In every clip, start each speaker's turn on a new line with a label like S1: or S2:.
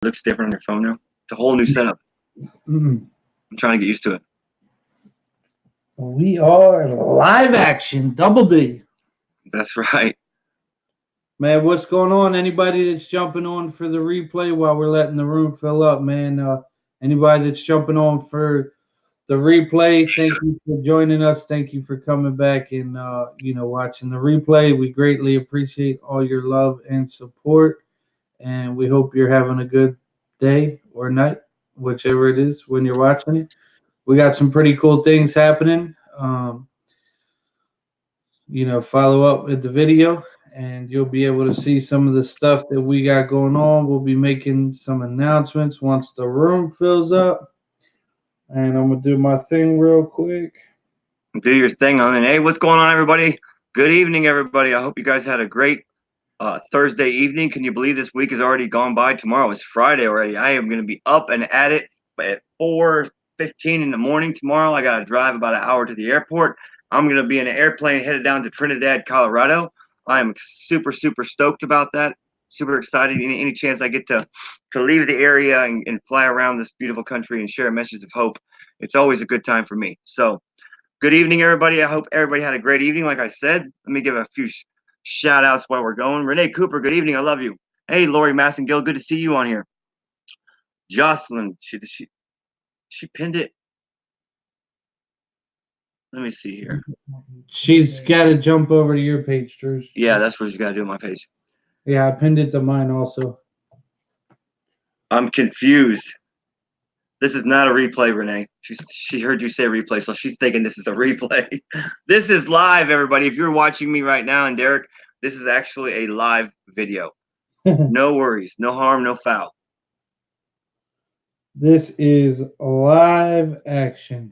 S1: looks different on your phone now. It's a whole new setup.
S2: Mm.
S1: I'm trying to get used to it.
S2: We are live action, double D.
S1: That's right.
S2: Man, what's going on? Anybody that's jumping on for the replay while we're letting the room fill up, man. Anybody that's jumping on for the replay, thank you for joining us. Thank you for coming back and watching the replay. We greatly appreciate all your love and support, and we hope you're having a good day or night, whichever it is when you're watching it. We got some pretty cool things happening. Follow up with the video and you'll be able to see some of the stuff that we got going on. We'll be making some announcements once the room fills up. And I'm going to do my thing real quick.
S1: Do your thing on it. Hey, what's going on, everybody? Good evening, everybody. I hope you guys had a great Thursday evening. Can you believe this week has already gone by? Tomorrow is Friday already. I am going to be up and at it at 4:15 in the morning tomorrow. I got to drive about an hour to the airport. I'm going to be in an airplane headed down to Trinidad, Colorado. I am super, super stoked about that. Super excited. Any chance I get to leave the area and fly around this beautiful country and share a message of hope, it's always a good time for me. So good evening, everybody. I hope everybody had a great evening. Like I said, let me give a few shout outs while we're going. Renee Cooper, good evening. I love you. Hey, Lori Massengill, good to see you on here. Jocelyn, she pinned it. Let me see here.
S2: She's got to jump over to your page, Drew.
S1: Yeah, that's what she's got to do on my page.
S2: Yeah, I pinned it to mine also.
S1: I'm confused. This is not a replay, Renee. She heard you say replay, so she's thinking this is a replay. This is live, everybody. If you're watching me right now, and Derek, this is actually a live video. No worries, no harm, no foul.
S2: This is live action.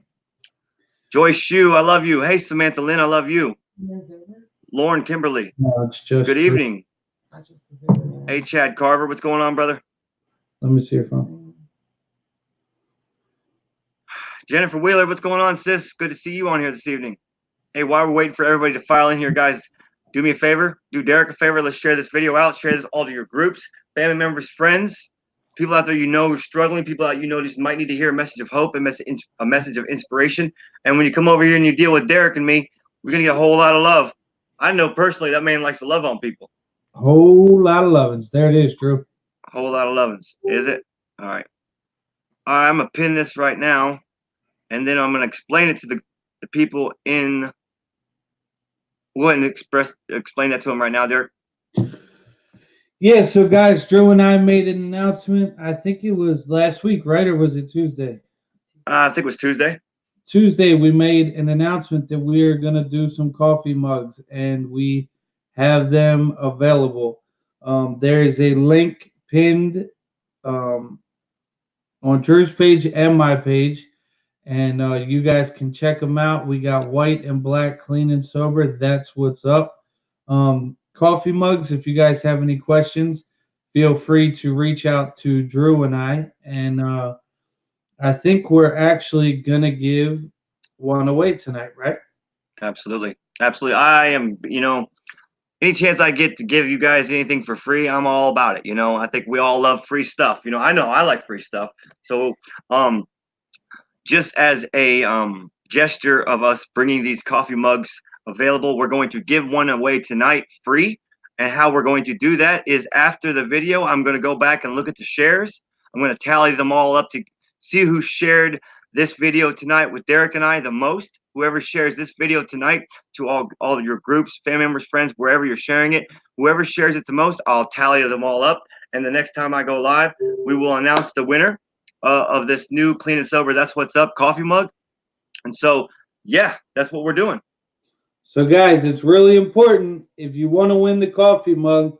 S1: Joyce Shue, I love you. Hey, Samantha Lynn, I love you. Lauren Kimberly.
S2: No, it's just
S1: good evening. Hey, Chad Carver, what's going on, brother?
S2: Let me see your phone.
S1: Jennifer Wheeler, what's going on, sis? Good to see you on here this evening. Hey, while we're waiting for everybody to file in here, guys, do me a favor. Do Derek a favor. Let's share this video out. Share this all to your groups, family members, friends, people out there you know who are struggling, people out you know just might need to hear a message of hope, a message of inspiration. And when you come over here and you deal with Derek and me, we're going to get a whole lot of love. I know personally that man likes to love on people.
S2: Whole lot of lovins. There it is, Drew.
S1: A whole lot of lovins. Is it? All right. I'm going to pin this right now, and then I'm going to explain it to the people in. Go ahead and explain that to them right now, Derek.
S2: Yeah, so guys, Drew and I made an announcement. I think it was last week, right? Or was it Tuesday?
S1: I think it was Tuesday.
S2: Tuesday, we made an announcement that we are going to do some coffee mugs, and we have them available. There is a link pinned on Drew's page and my page, and you guys can check them out. We got white and black, clean and sober. That's what's up. Coffee mugs, if you guys have any questions, feel free to reach out to Drew and I. And I think we're actually going to give one away tonight, right?
S1: Absolutely. Absolutely. I am, any chance I get to give you guys anything for free, I'm all about it. I think we all love free stuff. I know I like free stuff. So, just as a gesture of us bringing these coffee mugs available, we're going to give one away tonight free. And how we're going to do that is after the video, I'm going to go back and look at the shares. I'm going to tally them all up to see who shared this video tonight with Derek and I the most. Whoever shares this video tonight to all of your groups, family members, friends, wherever you're sharing it, whoever shares it the most, I'll tally them all up. And the next time I go live, we will announce the winner of this new Clean and Sober That's What's Up coffee mug. And so, yeah, that's what we're doing.
S2: So, guys, it's really important. If you want to win the coffee mug,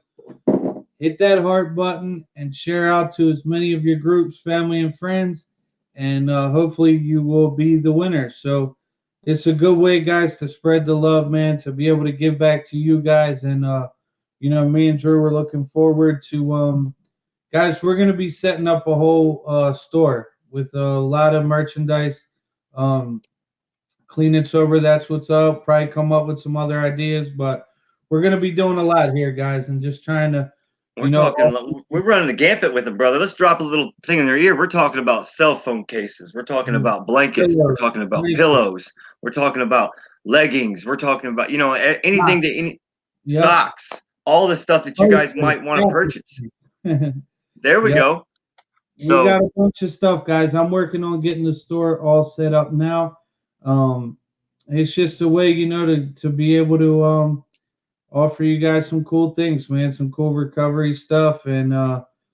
S2: hit that heart button and share out to as many of your groups, family, and friends. And hopefully you will be the winner. So it's a good way, guys, to spread the love, man, to be able to give back to you guys. And, me and Drew are looking forward to, guys, we're going to be setting up a whole store with a lot of merchandise. Clean and sober, that's what's up. Probably come up with some other ideas, but we're going to be doing a lot here, guys, and just trying to
S1: We're talking. We're running the gambit with them, brother. Let's drop a little thing in their ear. We're talking about cell phone cases. We're talking about blankets. We're talking about pillows. We're talking about leggings. We're talking about anything that socks. All the stuff that you guys might want to purchase. There we go.
S2: So, we got a bunch of stuff, guys. I'm working on getting the store all set up now. It's just a way, to be able to offer you guys some cool things, man, some cool recovery stuff, and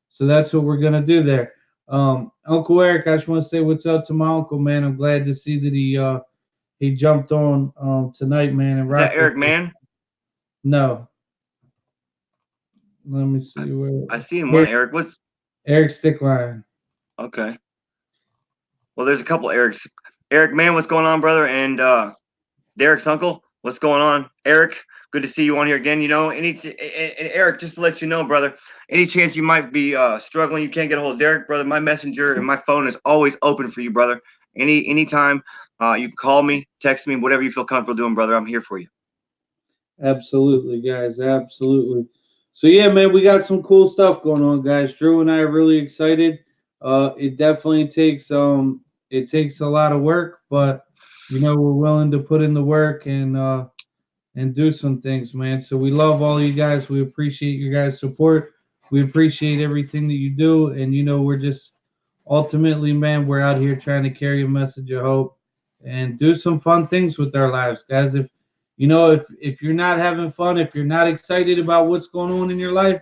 S2: so that's what we're gonna do there. Uncle Eric, I just want to say what's up to my uncle, man. I'm glad to see that he jumped on tonight, man. And
S1: is that Eric, man?
S2: No. Let me see where
S1: I see him. One Eric. What's
S2: Eric Stickline?
S1: Okay. Well, there's a couple Erics. Eric, man, what's going on, brother? And Derek's uncle, what's going on? Eric, good to see you on here again. And Eric, just to let you know, brother, any chance you might be struggling, you can't get a hold of Derek, brother, my messenger and my phone is always open for you, brother. Anytime you can call me, text me, whatever you feel comfortable doing, brother. I'm here for you.
S2: Absolutely, guys. Absolutely. So yeah, man, we got some cool stuff going on, guys. Drew and I are really excited. It definitely takes a lot of work, but we're willing to put in the work and do some things, man. So we love all you guys. We appreciate your guys' support. We appreciate everything that you do, and we're just ultimately, man, we're out here trying to carry a message of hope and do some fun things with our lives, guys. If you're not having fun, if you're not excited about what's going on in your life,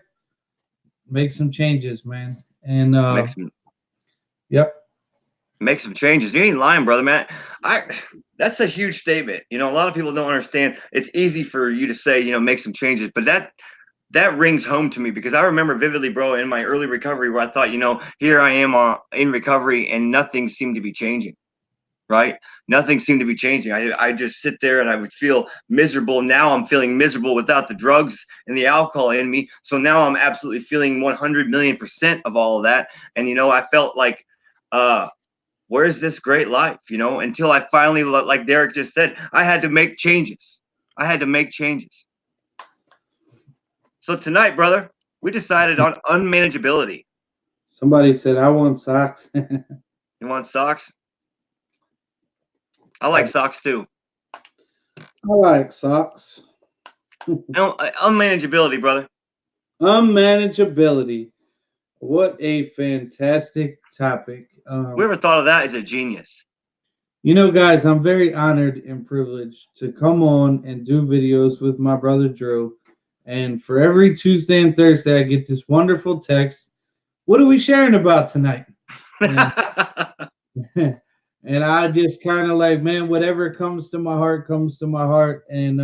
S2: make some changes, man. And
S1: make some changes. You ain't lying, brother, man. That's a huge statement. A lot of people don't understand. It's easy for you to say, make some changes, but that rings home to me because I remember vividly, bro, in my early recovery where I thought, here I am in recovery and nothing seemed to be changing. Right? Nothing seemed to be changing. I just sit there and I would feel miserable. Now I'm feeling miserable without the drugs and the alcohol in me. So now I'm absolutely feeling 100,000,000% of all of that. And, I felt like, where's this great life? Until I finally, like Derek just said, I had to make changes. So tonight, brother, we decided on unmanageability.
S2: Somebody said, I want socks.
S1: You want socks? I like socks too.
S2: I like socks.
S1: Unmanageability, brother.
S2: Unmanageability. What a fantastic topic.
S1: Whoever thought of that is a genius.
S2: Guys, I'm very honored and privileged to come on and do videos with my brother Drew. And for every Tuesday and Thursday, I get this wonderful text. What are we sharing about tonight? And I just kind of like, man, whatever comes to my heart comes to my heart. And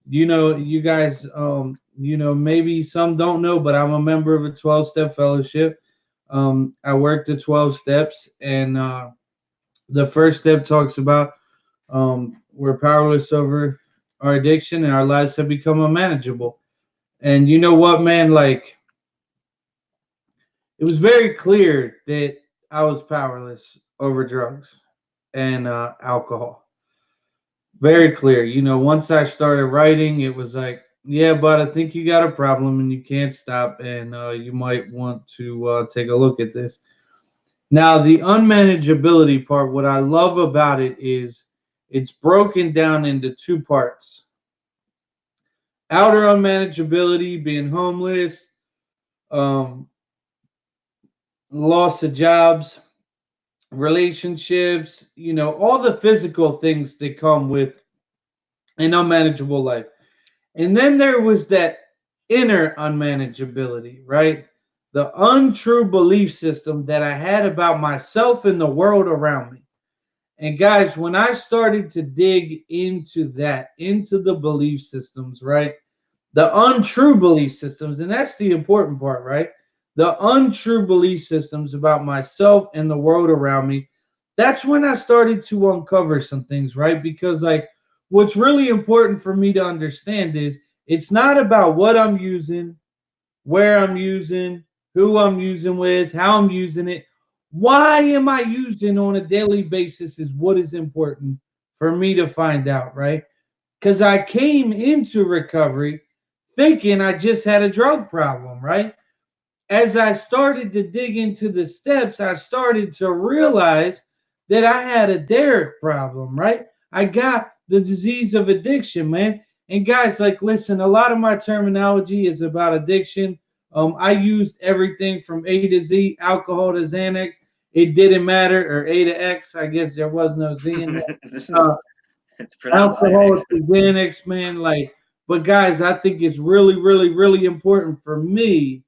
S2: you guys, maybe some don't know, but I'm a member of a 12-step fellowship. I worked the 12 steps, and the first step talks about we're powerless over our addiction, and our lives have become unmanageable. And you know what, man? Like, it was very clear that I was powerless over drugs and alcohol. Very clear. Once I started writing, it was like, yeah, but I think you got a problem and you can't stop, and you might want to take a look at this. Now, the unmanageability part, what I love about it is it's broken down into two parts. Outer unmanageability, being homeless, loss of jobs, relationships, all the physical things that come with an unmanageable life. And then there was that inner unmanageability, right? The untrue belief system that I had about myself and the world around me. And guys, when I started to dig into that, into the belief systems, right? The untrue belief systems, and that's the important part, right? The untrue belief systems about myself and the world around me. That's when I started to uncover some things, right? Because like what's really important for me to understand is it's not about what I'm using, where I'm using, who I'm using with, how I'm using it. Why am I using on a daily basis is what is important for me to find out, right? Because I came into recovery thinking I just had a drug problem, right? As I started to dig into the steps, I started to realize that I had a Derek problem, right? I got the disease of addiction, man. And guys, like, listen, a lot of my terminology is about addiction. I used everything from A to Z, alcohol to Xanax. It didn't matter, or A to X. I guess there was no Z in there. Uh,
S1: It's pronounced Xanax.
S2: Alcohol to Xanax, man. Like, but guys, I think it's really, really, really important for me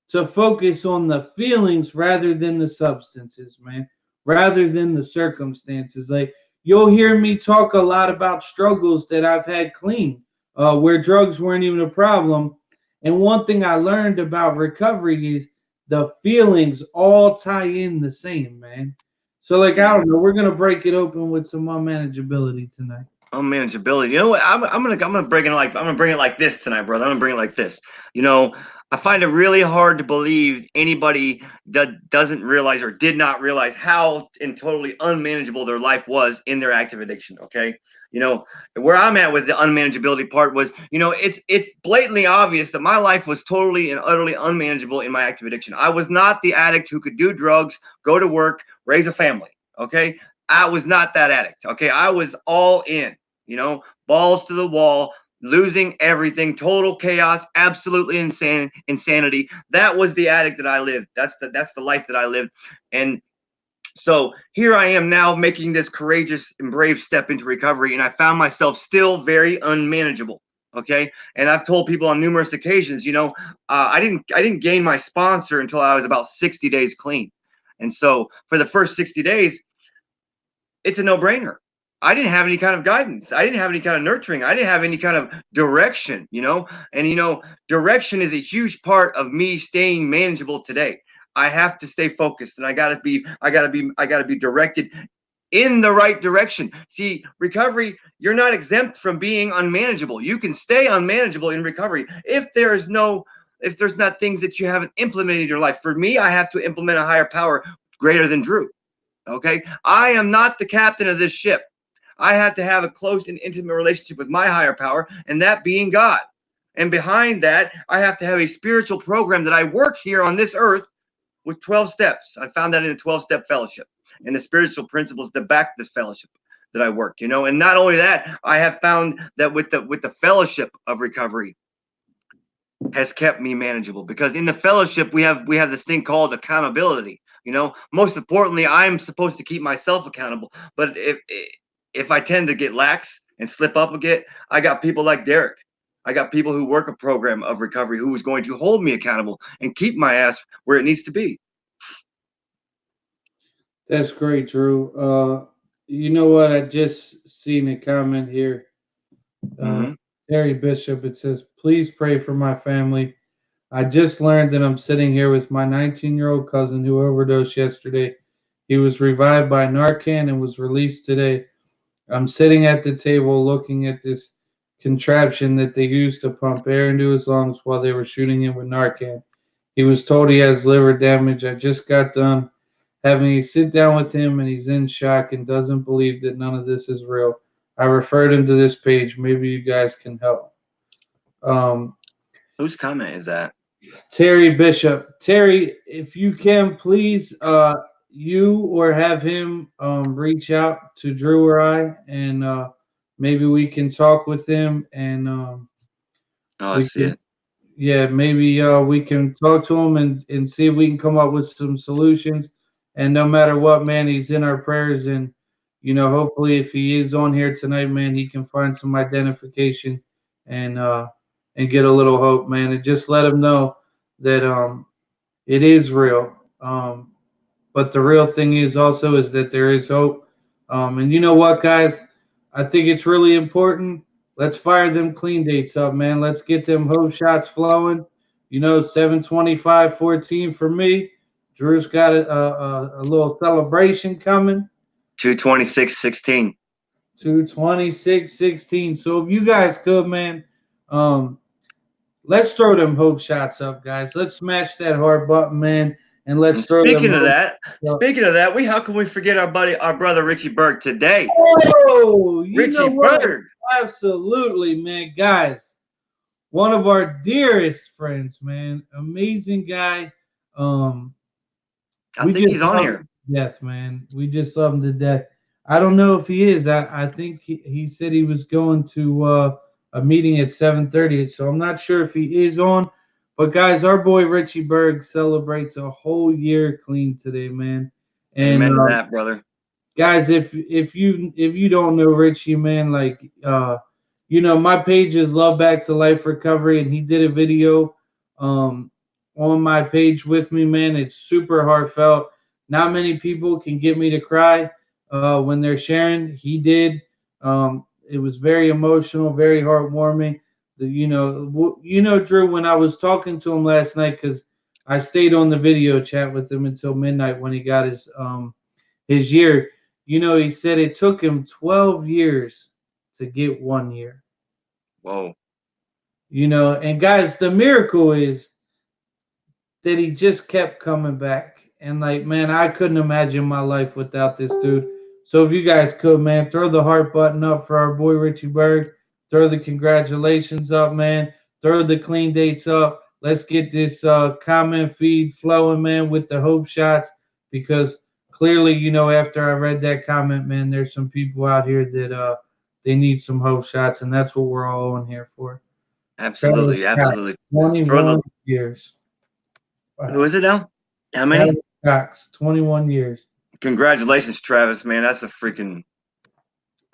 S2: to focus on the feelings rather than the substances, man, rather than the circumstances. Like, you'll hear me talk a lot about struggles that I've had clean, where drugs weren't even a problem. And one thing I learned about recovery is the feelings all tie in the same, man. So, like, I don't know, we're gonna break it open with some unmanageability tonight.
S1: Unmanageability. You know what? I'm gonna bring it like this tonight, brother. I'm gonna bring it like this. You know, I find it really hard to believe anybody that doesn't realize or did not realize how and totally unmanageable their life was in their active addiction. Okay. You know, where I'm at with the unmanageability part was, it's blatantly obvious that my life was totally and utterly unmanageable in my active addiction. I was not the addict who could do drugs, go to work, raise a family. Okay. I was not that addict. Okay. I was all in, balls to the wall, losing everything, total chaos, absolutely insanity. That was the addict that I lived. That's the life that I lived. And so here I am now making this courageous and brave step into recovery, and I found myself still very unmanageable. Okay, and I've told people on numerous occasions, I didn't gain my sponsor until I was about 60 days clean, and so for the first 60 days, it's a no-brainer. I didn't have any kind of guidance. I didn't have any kind of nurturing. I didn't have any kind of direction. And direction is a huge part of me staying manageable today. I have to stay focused, and I gotta be directed in the right direction. See, recovery, you're not exempt from being unmanageable. You can stay unmanageable in recovery if there's not things that you haven't implemented in your life. For me, I have to implement a higher power greater than Drew. Okay. I am not the captain of this ship. I have to have a close and intimate relationship with my higher power, and that being God. And behind that, I have to have a spiritual program that I work here on this earth with 12 steps. I found that in a 12-step fellowship and the spiritual principles that back this fellowship that I work. And not only that, I have found that with the fellowship of recovery has kept me manageable, because in the fellowship we have this thing called accountability. Most importantly, I'm supposed to keep myself accountable. But if I tend to get lax and slip up again, I got people like Derek. I got people who work a program of recovery who is going to hold me accountable and keep my ass where it needs to be.
S2: That's great, Drew. You know what? I just seen a comment here. Uh,
S1: Hmm.
S2: Terry Bishop. It says, "Please pray for my family. I just learned that I'm sitting here with my 19-year-old cousin who overdosed yesterday. He was revived by Narcan and was released today. I'm sitting at the table looking at this contraption that they used to pump air into his lungs while they were shooting him with Narcan. He was told he has liver damage. I just got done having a sit down with him, and he's in shock and doesn't believe that none of this is real. I referred him to this page. Maybe you guys can help." Um,
S1: Whose comment is that?
S2: Terry Bishop. Terry, if you can, please, you or have him reach out to Drew or I, and maybe we can talk with him, and
S1: Oh, I
S2: we
S1: see
S2: can,
S1: it.
S2: yeah, maybe we can talk to him and see if we can come up with some solutions. And no matter what, man, he's in our prayers, and hopefully, if he is on here tonight, man, he can find some identification and uh, and get a little hope, man, and just let him know that it is real. But the real thing is also is that there is hope. And you know what, guys? I think it's really important. Let's fire them clean dates up, man. Let's get them hope shots flowing. 725-14 for me. Drew's got a little celebration coming.
S1: 226-16.
S2: 226-16. So if you guys could, man, um, let's throw them hope shots up, guys. Let's smash that heart button, man, and let's
S1: And
S2: throw them
S1: speaking of
S2: hope
S1: that,
S2: shots up.
S1: how can we forget our brother Richie Berg today?
S2: Oh, you know
S1: Richie
S2: what?
S1: Berg.
S2: Absolutely, man, guys. one of our dearest friends, man. Amazing guy. Um,
S1: I
S2: we
S1: think
S2: just
S1: he's on
S2: love him
S1: here.
S2: to death, man. We just love him to death. I don't know if he is. I think he said he was going to a meeting at 7:30, so I'm not sure if he is on. But guys, our boy Richie Berg celebrates a whole year clean today, man. And
S1: Amen to that, brother.
S2: guys, if you don't know Richie, man, like my page is Love Back to Life Recovery, and he did a video um on my page with me, man. It's super heartfelt. Not many people can get me to cry when they're sharing. He did. It was very emotional, very heartwarming. Drew, when I was talking to him last night, because I stayed on the video chat with him until midnight when he got his year. He said it took him 12 years to get 1 year.
S1: Whoa.
S2: And guys, the miracle is that he just kept coming back. And like, man, I couldn't imagine my life without this dude. So if you guys could, man, throw the heart button up for our boy Richie Berg. Throw the congratulations up, man. Throw the clean dates up. Let's get this comment feed flowing, man, with the hope shots. Because clearly, after I read that comment, man, there's some people out here that they need some hope shots, and that's what we're all on here for. Travis
S1: Absolutely,
S2: Scott,
S1: absolutely. Throw
S2: 21
S1: the.
S2: years.
S1: Who
S2: Wow.
S1: is it now? How
S2: Travis
S1: many?
S2: Cox, 21 years.
S1: Congratulations, Travis, man. That's a freaking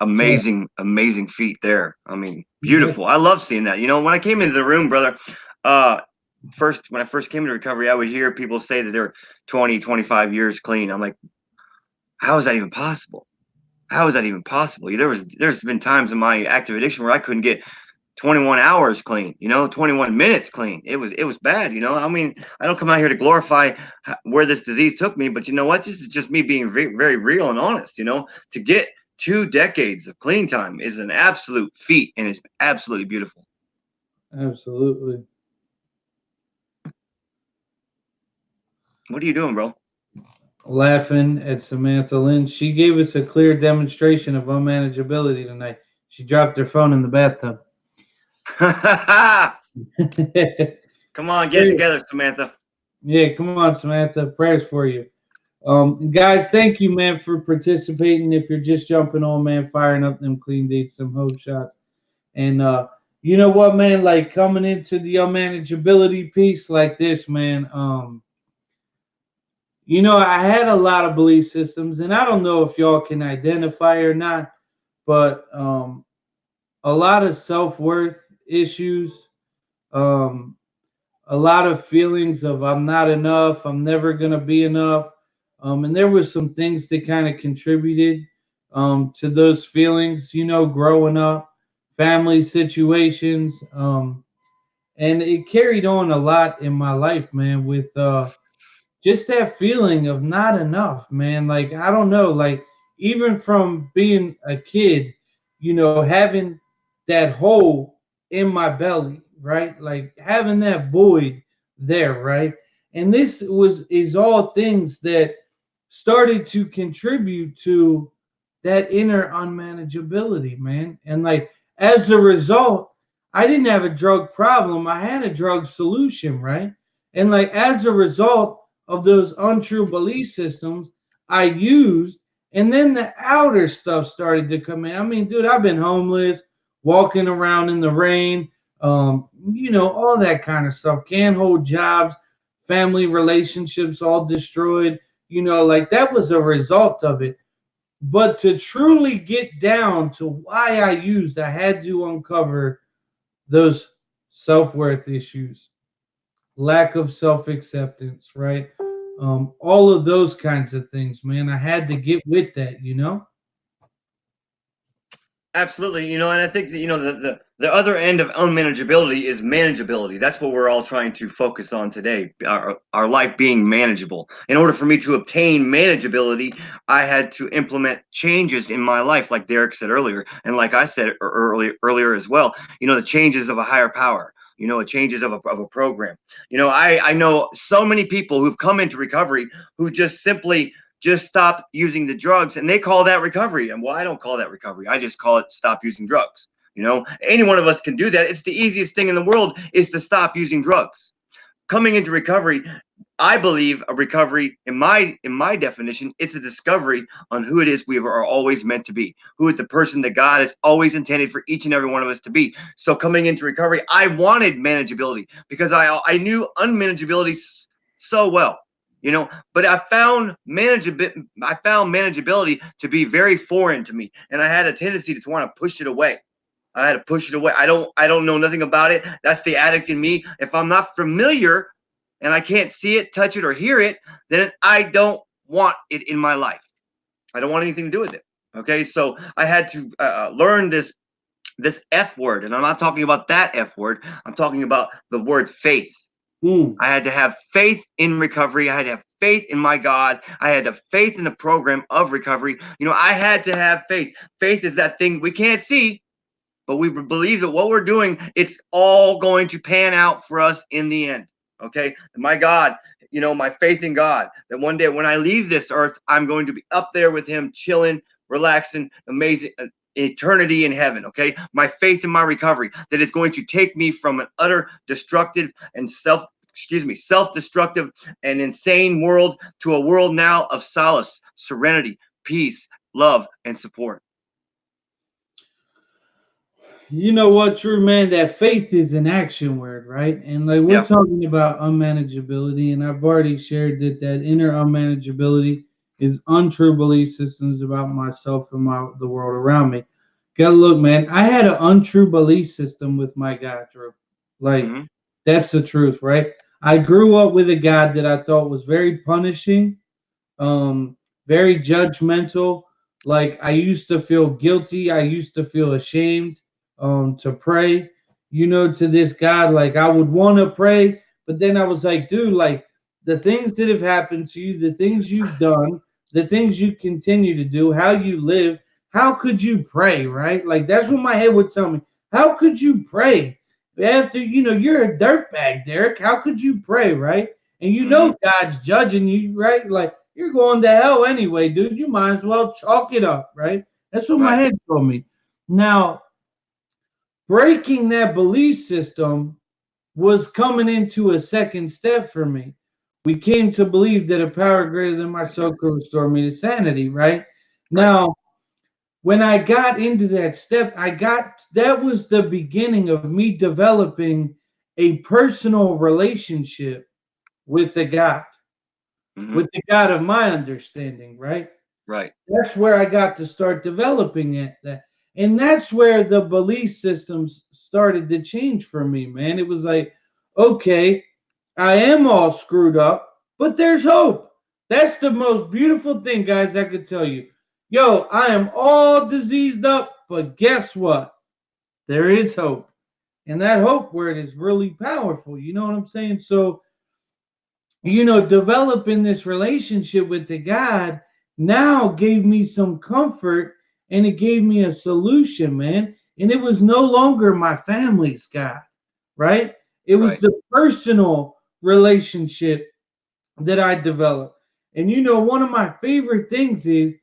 S2: So,
S1: amazing, amazing feat there. I mean,
S2: yeah,
S1: beautiful. I love seeing that. When I came into the room, brother, uh, when I first came into recovery, I would hear people say that they're 20, 25 years clean. I'm like, how is that even possible? How is that even possible? There's been times in my active addiction where I couldn't get 21 hours clean, 21 minutes clean. It was bad, I mean, I don't come out here to glorify where this disease took me, but you know what? This is just me being very real and honest, to get 2 decades of clean time is an absolute feat and it's absolutely beautiful.
S2: absolutely.
S1: What are you doing, bro?
S2: Laughing at Samantha Lynn. She gave us a clear demonstration of unmanageability tonight. She dropped her phone in the bathtub.
S1: Come on, get it together, Samantha.
S2: Yeah, come on, Samantha. Prayers for you. Guys, thank you, man, for participating. If you're just jumping on, man, firing up them clean dates, some hope shots. And you know what, man? Like coming into the unmanageability piece like this, man. I had a lot of belief systems, and I don't know if y'all can identify or not, but a lot of self worth issues, um, a lot of feelings of I'm not enough, I'm never gonna be enough, and there was some things that kind of contributed to those feelings. Growing up, family situations. And it carried on a lot in my life, man, with just that feeling of not enough, man. Like, I don't know, like, even from being a kid, having that hole in my belly, right? Like, having that void there, right? And this is all things that started to contribute to that inner unmanageability, man. And like, as a result, I didn't have a drug problem, I had a drug solution, right? And like, as a result of those untrue belief systems, I used, and then the outer stuff started to come in. I mean, dude, I've been homeless, walking around in the rain, all that kind of stuff. Can't hold jobs, family relationships all destroyed. Like, that was a result of it. But to truly get down to why I used, I had to uncover those self worth issues, lack of self acceptance, right? All of those kinds of things, man. I had to get with that.
S1: Absolutely, and I think that the other end of unmanageability is manageability. That's what we're all trying to focus on today. Our life being manageable. In order for me to obtain manageability, I had to implement changes in my life, like Derek said earlier, and like I said earlier as well. The changes of a higher power. The changes of a program. I know so many people who've come into recovery who just stopped using the drugs and they call that recovery. And well, I don't call that recovery. I just call it stop using drugs Any one of us can do that. It's the easiest thing in the world is to stop using drugs. Coming into recovery, I believe a recovery, in my definition, it's a discovery on who it is we are always meant to be, who is the person that God has always intended for each and every one of us to be. So coming into recovery, I wanted manageability because I knew unmanageability so well, But I found manageability to be very foreign to me, and I had a tendency to want to push it away. I had to push it away. I don't know nothing about it. That's the addict in me. If I'm not familiar and I can't see it, touch it, or hear it, then I don't want it in my life. I don't want anything to do with it. Okay, so I had to learn this F word, and I'm not talking about that F word. I'm talking about the word faith.
S2: Mm.
S1: I had to have faith in recovery. I had to have faith in my God. I had to have faith in the program of recovery. I had to have faith. Faith is that thing we can't see, but we believe that what we're doing, it's all going to pan out for us in the end. Okay. My God, my faith in God, that one day when I leave this earth, I'm going to be up there with him, chilling, relaxing, amazing, eternity in heaven. Okay. My faith in my recovery, that is going to take me from an utter destructive and self-destructive and insane world to a world now of solace, serenity, peace, love, and support.
S2: You know what, true man, that faith is an action word, right? And like we're
S1: Yeah.
S2: talking about unmanageability, and I've already shared that inner unmanageability is untrue belief systems about myself and the world around me. Gotta look, man, I had an untrue belief system with my God, Drew. Like
S1: Mm-hmm.
S2: that's the truth, right? I grew up with a God that I thought was very punishing, um, very judgmental. Like I used to feel guilty. I used to feel ashamed to pray, to this God. Like I would want to pray, but then I was like, dude, like the things that have happened to you, the things you've done, the things you continue to do, how you live, how could you pray, right? Like that's what my head would tell me. How could you pray? After you're a dirtbag, Derek. How could you pray, right? And
S1: Mm-hmm.
S2: God's judging you, right? Like you're going to hell anyway, dude. You might as well chalk it up, right? That's what my
S1: Right.
S2: head told me. Now, breaking that belief system was coming into a second step for me. We came to believe that a power greater than myself could restore me to sanity, right?
S1: Right.
S2: Now, when I got into that step, that was the beginning of me developing a personal relationship with the God,
S1: Mm-hmm.
S2: with the God of my understanding, right?
S1: Right.
S2: That's where I got to start developing it. And that's where the belief systems started to change for me, man. It was like, okay, I am all screwed up, but there's hope. That's the most beautiful thing, guys, I could tell you. Yo, I am all diseased up, but guess what? There is hope. And that hope word is really powerful. You know what I'm saying? So developing this relationship with the God now gave me some comfort and it gave me a solution, man. And it was no longer my family's God, right? It was
S1: Right.
S2: the personal relationship that I developed. And one of my favorite things is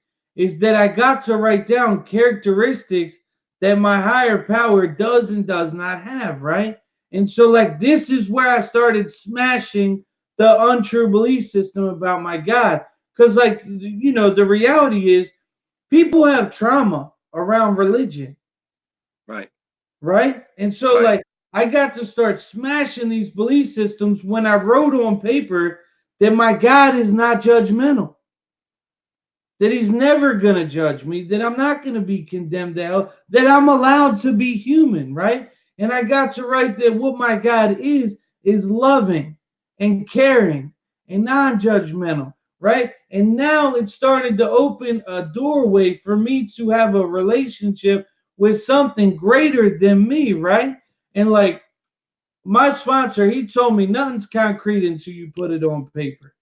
S2: that I got to write down characteristics that my higher power does and does not have, right? And so like this is where I started smashing the untrue belief system about my God. Cuz like the reality is people have trauma around religion,
S1: Right.
S2: right? And so
S1: Right.
S2: like I got to start smashing these belief systems when I wrote on paper that my God is not judgmental, that he's never going to judge me, that I'm not going to be condemned to hell, that I'm allowed to be human, right? And I got to write that what my God is loving and caring and non-judgmental, right? And now it started to open a doorway for me to have a relationship with something greater than me, right? And like my sponsor, he told me nothing's concrete until you put it on paper.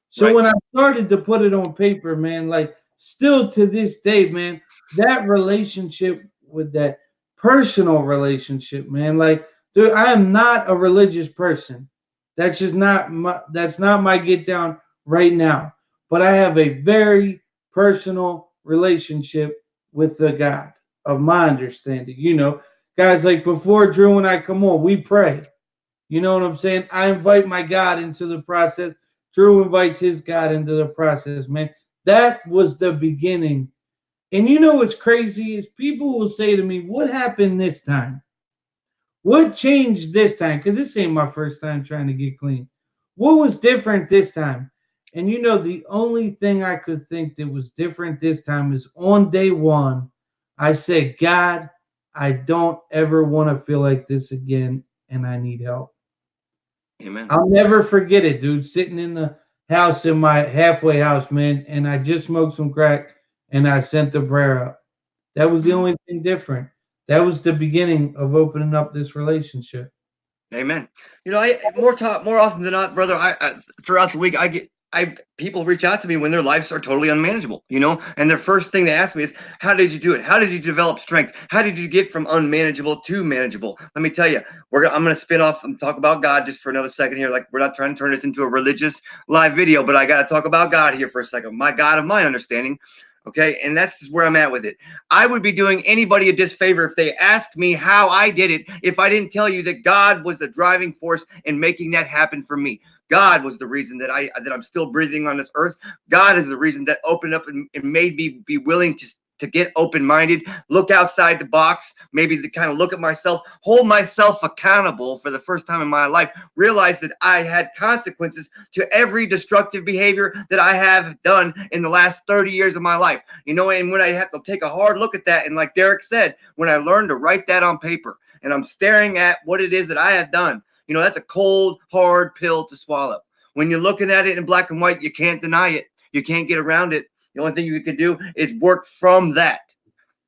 S2: So
S1: Right.
S2: when I started to put it on paper, man, like still to this day, man, that relationship with that personal relationship, man, like dude, I am not a religious person. That's not my get down right now. But I have a very personal relationship with the God of my understanding. Guys, like before Drew and I come on, we pray. You know what I'm saying? I invite my God into the process. Drew invites his God into the process, man. That was the beginning. And you know what's crazy is people will say to me, "What happened this time? What changed this time?" Because this ain't my first time trying to get clean. What was different this time? And you know, the only thing I could think that was different this time is on day one, I said, God, I don't ever want to feel like this again, and I need help.
S1: Amen.
S2: I'll never forget it, dude. Sitting in the house in my halfway house, man, and I just smoked some crack and I sent the prayer up. That was the
S1: Mm.
S2: only thing different. That was the beginning of opening up this relationship.
S1: Amen. You know, more often than not, brother. I throughout the week, I people reach out to me when their lives are totally unmanageable. You know, and their first thing they ask me is, "How did you do it? How did you develop strength? How did you get from unmanageable to manageable?" Let me tell you, I'm gonna spin off and talk about God just for another second here. Like we're not trying to turn this into a religious live video, but I got to talk about God here for a second. My God of my understanding. Okay, and that's where I'm at with it. I would be doing anybody a disfavor if they asked me how I did it if I didn't tell you that God was the driving force in making that happen for me. God was the reason that I'm still breathing on this earth. God is the reason that opened up and made me be willing to get open-minded, look outside the box, maybe to kind of look at myself, hold myself accountable for the first time in my life, realize that I had consequences to every destructive behavior that I have done in the last 30 years of my life. You know, and when I have to take a hard look at that, and like Derek said, when I learned to write that on paper and I'm staring at what it is that I have done, you know, that's a cold, hard pill to swallow. When you're looking at it in black and white, you can't deny it. You can't get around it. The only thing you can do is work from that,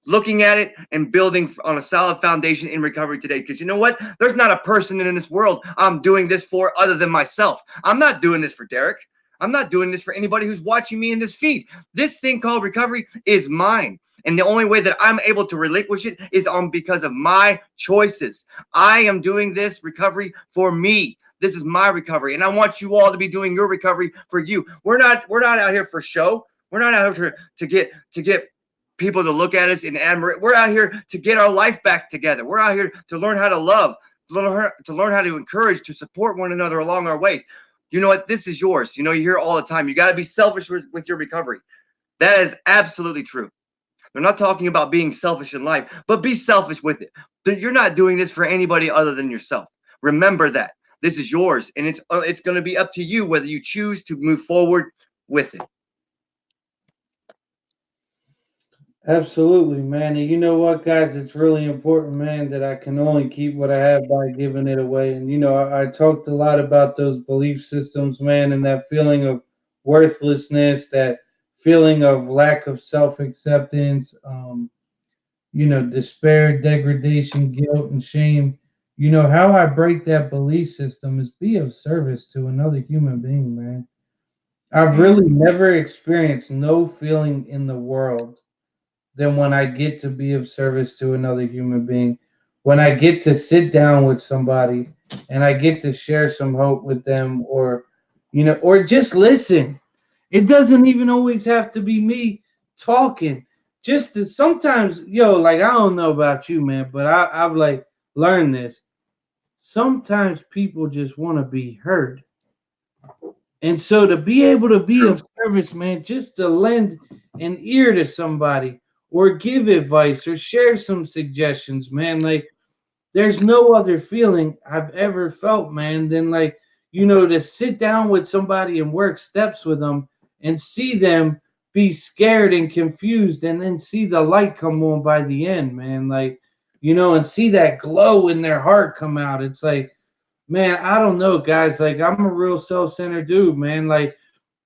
S1: looking at it and building on a solid foundation in recovery today. Because you know what? There's not a person in this world I'm doing this for other than myself. I'm not doing this for Derek. I'm not doing this for anybody who's watching me in this feed. This thing called recovery is mine. And the only way that I'm able to relinquish it is on because of my choices. I am doing this recovery for me. This is my recovery. And I want you all to be doing your recovery for you. We're not out here for show. We're not out here to get people to look at us and admire. We're out here to get our life back together. We're out here to learn how to love, to learn how to encourage, to support one another along our way. You know what? This is yours. You know, you hear it all the time. You got to be selfish with your recovery. That is absolutely true. They're not talking about being selfish in life, but be selfish with it. You're not doing this for anybody other than yourself. Remember that. This is yours, and it's going to be up to you whether you choose to move forward with it.
S2: Absolutely, man. And you know what, guys? It's really important, man, that I can only keep what I have by giving it away. And, you know, I talked a lot about those belief systems, man, and that feeling of worthlessness, that feeling of lack of self acceptance, you know, despair, degradation, guilt, and shame. You know, how I break that belief system is be of service to another human being, man. I've
S1: Mm,
S2: really never experienced no feeling in the world than when I get to be of service to another human being. When I get to sit down with somebody and I get to share some hope with them, or, you know, or just listen. It doesn't even always have to be me talking. Just to, sometimes, yo, like I don't know about you, man, but I've like learned this. Sometimes people just want to be heard. And so to be able to be
S1: true.
S2: of service, man, just to lend an ear to somebody or give advice or share some suggestions, man, like there's no other feeling I've ever felt, man, than like, you know, to sit down with somebody and work steps with them and see them be scared and confused and then see the light come on by the end, man. Like, you know, and see that glow in their heart come out. It's like, man, I don't know, guys. Like, I'm a real self-centered dude, man. Like,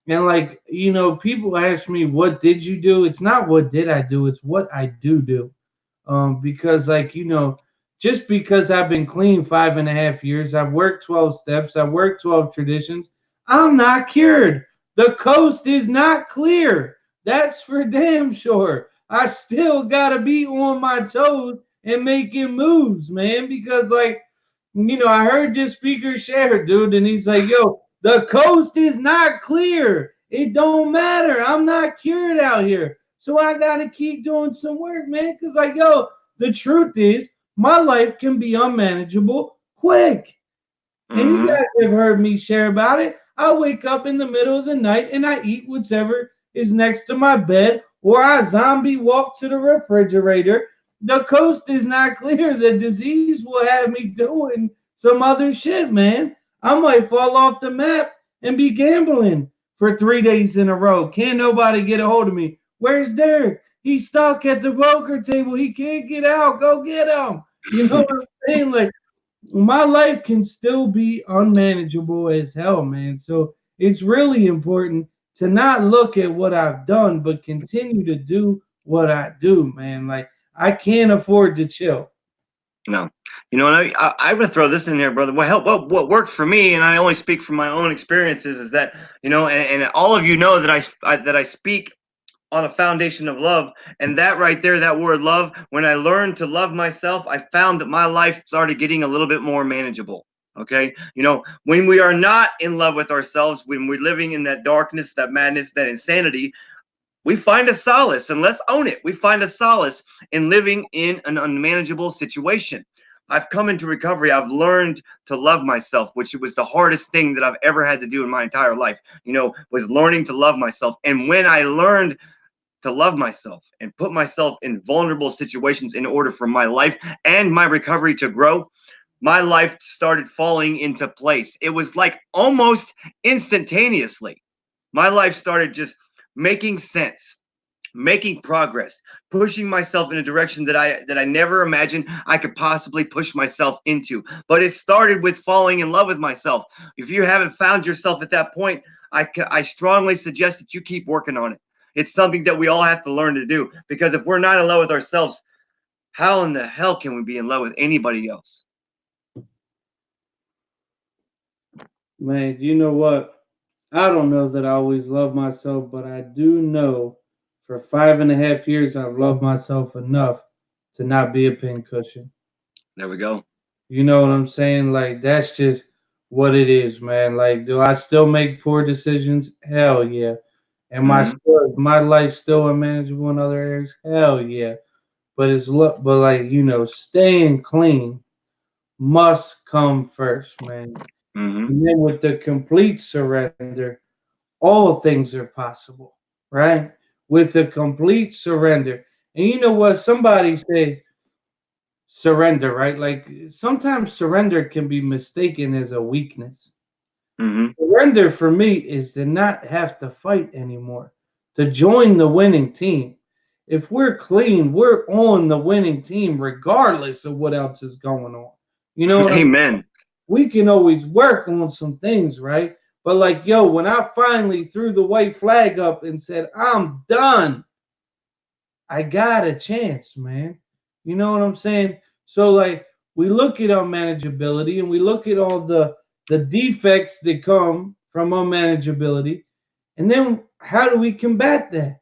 S2: and like, you know, people ask me, what did you do? It's not what did I do, it's what I do. Because like, you know, just because I've been clean 5.5 years, I've worked 12 steps, I've worked 12 traditions, I'm not cured. The coast is not clear. That's for damn sure. I still gotta be on my toes and making moves, man, because like, you know, I heard this speaker share, dude, and he's like, yo, the coast is not clear. It don't matter. I'm not cured out here. So I gotta keep doing some work, man. Cause like, yo, the truth is, my life can be unmanageable quick. And you
S1: Mm-hmm.
S2: guys have heard me share about it. I wake up in the middle of the night and I eat whatever is next to my bed, or I zombie walk to the refrigerator. The coast is not clear. The disease will have me doing some other shit, man. I might fall off the map and be gambling for 3 days in a row. Can't nobody get a hold of me. Where's Derek? He's stuck at the poker table. He can't get out. Go get him. You know what I'm saying? Like, my life can still be unmanageable as hell, man. So it's really important to not look at what I've done, but continue to do what I do, man. Like, I can't afford to chill.
S1: No, and I'm gonna throw this in there, brother. What worked for me, and I only speak from my own experiences, is that and all of you know that I speak on a foundation of love, and that right there, that word love. When I learned to love myself, I found that my life started getting a little bit more manageable. Okay, when we are not in love with ourselves, when we're living in that darkness, that madness, that insanity, we find a solace, and let's own it. We find a solace in living in an unmanageable situation. I've come into recovery. I've learned to love myself, which was the hardest thing that I've ever had to do in my entire life, was learning to love myself. And when I learned to love myself and put myself in vulnerable situations in order for my life and my recovery to grow, my life started falling into place. It was like almost instantaneously. My life started just making sense, making progress, pushing myself in a direction that I never imagined I could possibly push myself into. But it started with falling in love with myself. If you haven't found yourself at that point, I strongly suggest that you keep working on it. It's something that we all have to learn to do, because if we're not in love with ourselves, how in the hell can we be in love with anybody else?
S2: Man, you know what? I don't know that I always love myself, but I do know for 5.5 years I've loved myself enough to not be a pincushion.
S1: There we go.
S2: You know what I'm saying? Like, that's just what it is, man. Like, do I still make poor decisions? Hell yeah.
S1: Mm-hmm.
S2: My life still unmanageable in other areas? Hell yeah. But like, staying clean must come first, man.
S1: Mm-hmm.
S2: And then with the complete surrender, all things are possible, right? With the complete surrender. And you know what? Somebody say surrender, right? Like, sometimes surrender can be mistaken as a weakness.
S1: Mm-hmm.
S2: Surrender for me is to not have to fight anymore, to join the winning team. If we're clean, we're on the winning team regardless of what else is going on. You know what I'm
S1: Amen.
S2: We can always work on some things, right? But like, yo, when I finally threw the white flag up and said, I'm done, I got a chance, man. You know what I'm saying? So like, we look at unmanageability and we look at all the defects that come from unmanageability, and then how do we combat that?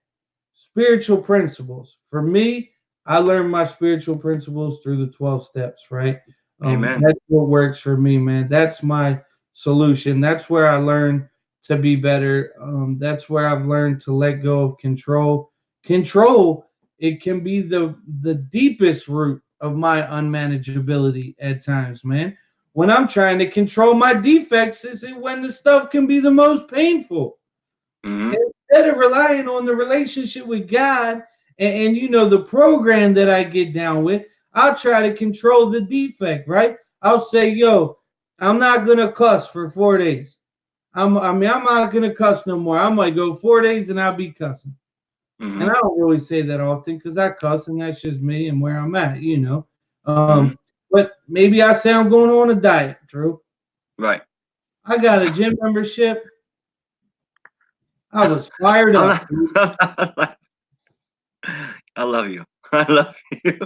S2: Spiritual principles. For me, I learned my spiritual principles through the 12 steps, right?
S1: Amen.
S2: That's what works for me, man. That's my solution. That's where I learned to be better. That's where I've learned to let go of control. Control, it can be the deepest root of my unmanageability at times, man. When I'm trying to control my defects, is it when the stuff can be the most painful.
S1: Mm-hmm.
S2: Instead of relying on the relationship with God and the program that I get down with, I'll try to control the defect, right? I'll say, yo, I'm not gonna cuss for 4 days. I'm not gonna cuss no more. I might go 4 days and I'll be cussing. And
S1: Mm-hmm.
S2: I don't really say that often because I cuss and that's just me and where I'm at.
S1: Mm-hmm.
S2: But maybe I say I'm going on a diet, Drew.
S1: Right.
S2: I got a gym membership. I was fired
S1: I'm
S2: up,
S1: not,
S2: dude.
S1: I love you. I love you.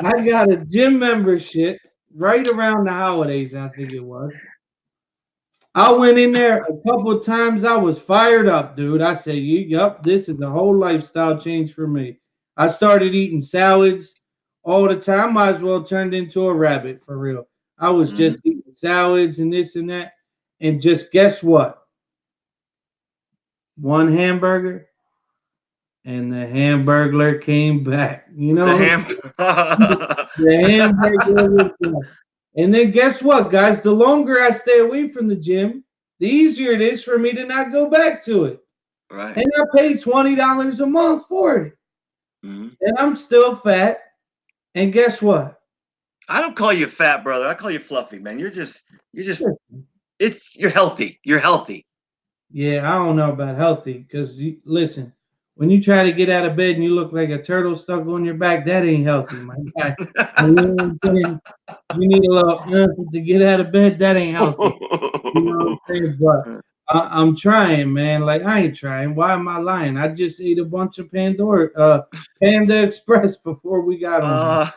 S2: I got a gym membership right around the holidays, I think it was. I went in there a couple of times. I was fired up, dude. I said, Yup, this is a whole lifestyle change for me." I started eating salads all the time. Might as well turned into a rabbit for real. I was
S1: Mm-hmm.
S2: just eating salads and this and that. And just guess what? One hamburger, and the Hamburglar came back. You
S1: The
S2: know,
S1: ham.
S2: the Hamburglar was back. And then guess what, guys? The longer I stay away from the gym, the easier it is for me to not go back to it.
S1: Right.
S2: And I pay $20 a month for it.
S1: Hmm.
S2: And I'm still fat. And guess what?
S1: I don't call you fat, brother. I call you fluffy, man. You're just, you're healthy. You're healthy.
S2: Yeah, I don't know about healthy because listen, when you try to get out of bed and you look like a turtle stuck on your back, that ain't healthy, my guy. You know what I'm saying? You need a little to get out of bed. That ain't healthy. You know what I'm saying? But I'm trying, man. Like I ain't trying. Why am I lying? I just ate a bunch of Panda Express before we got on here.
S1: uh,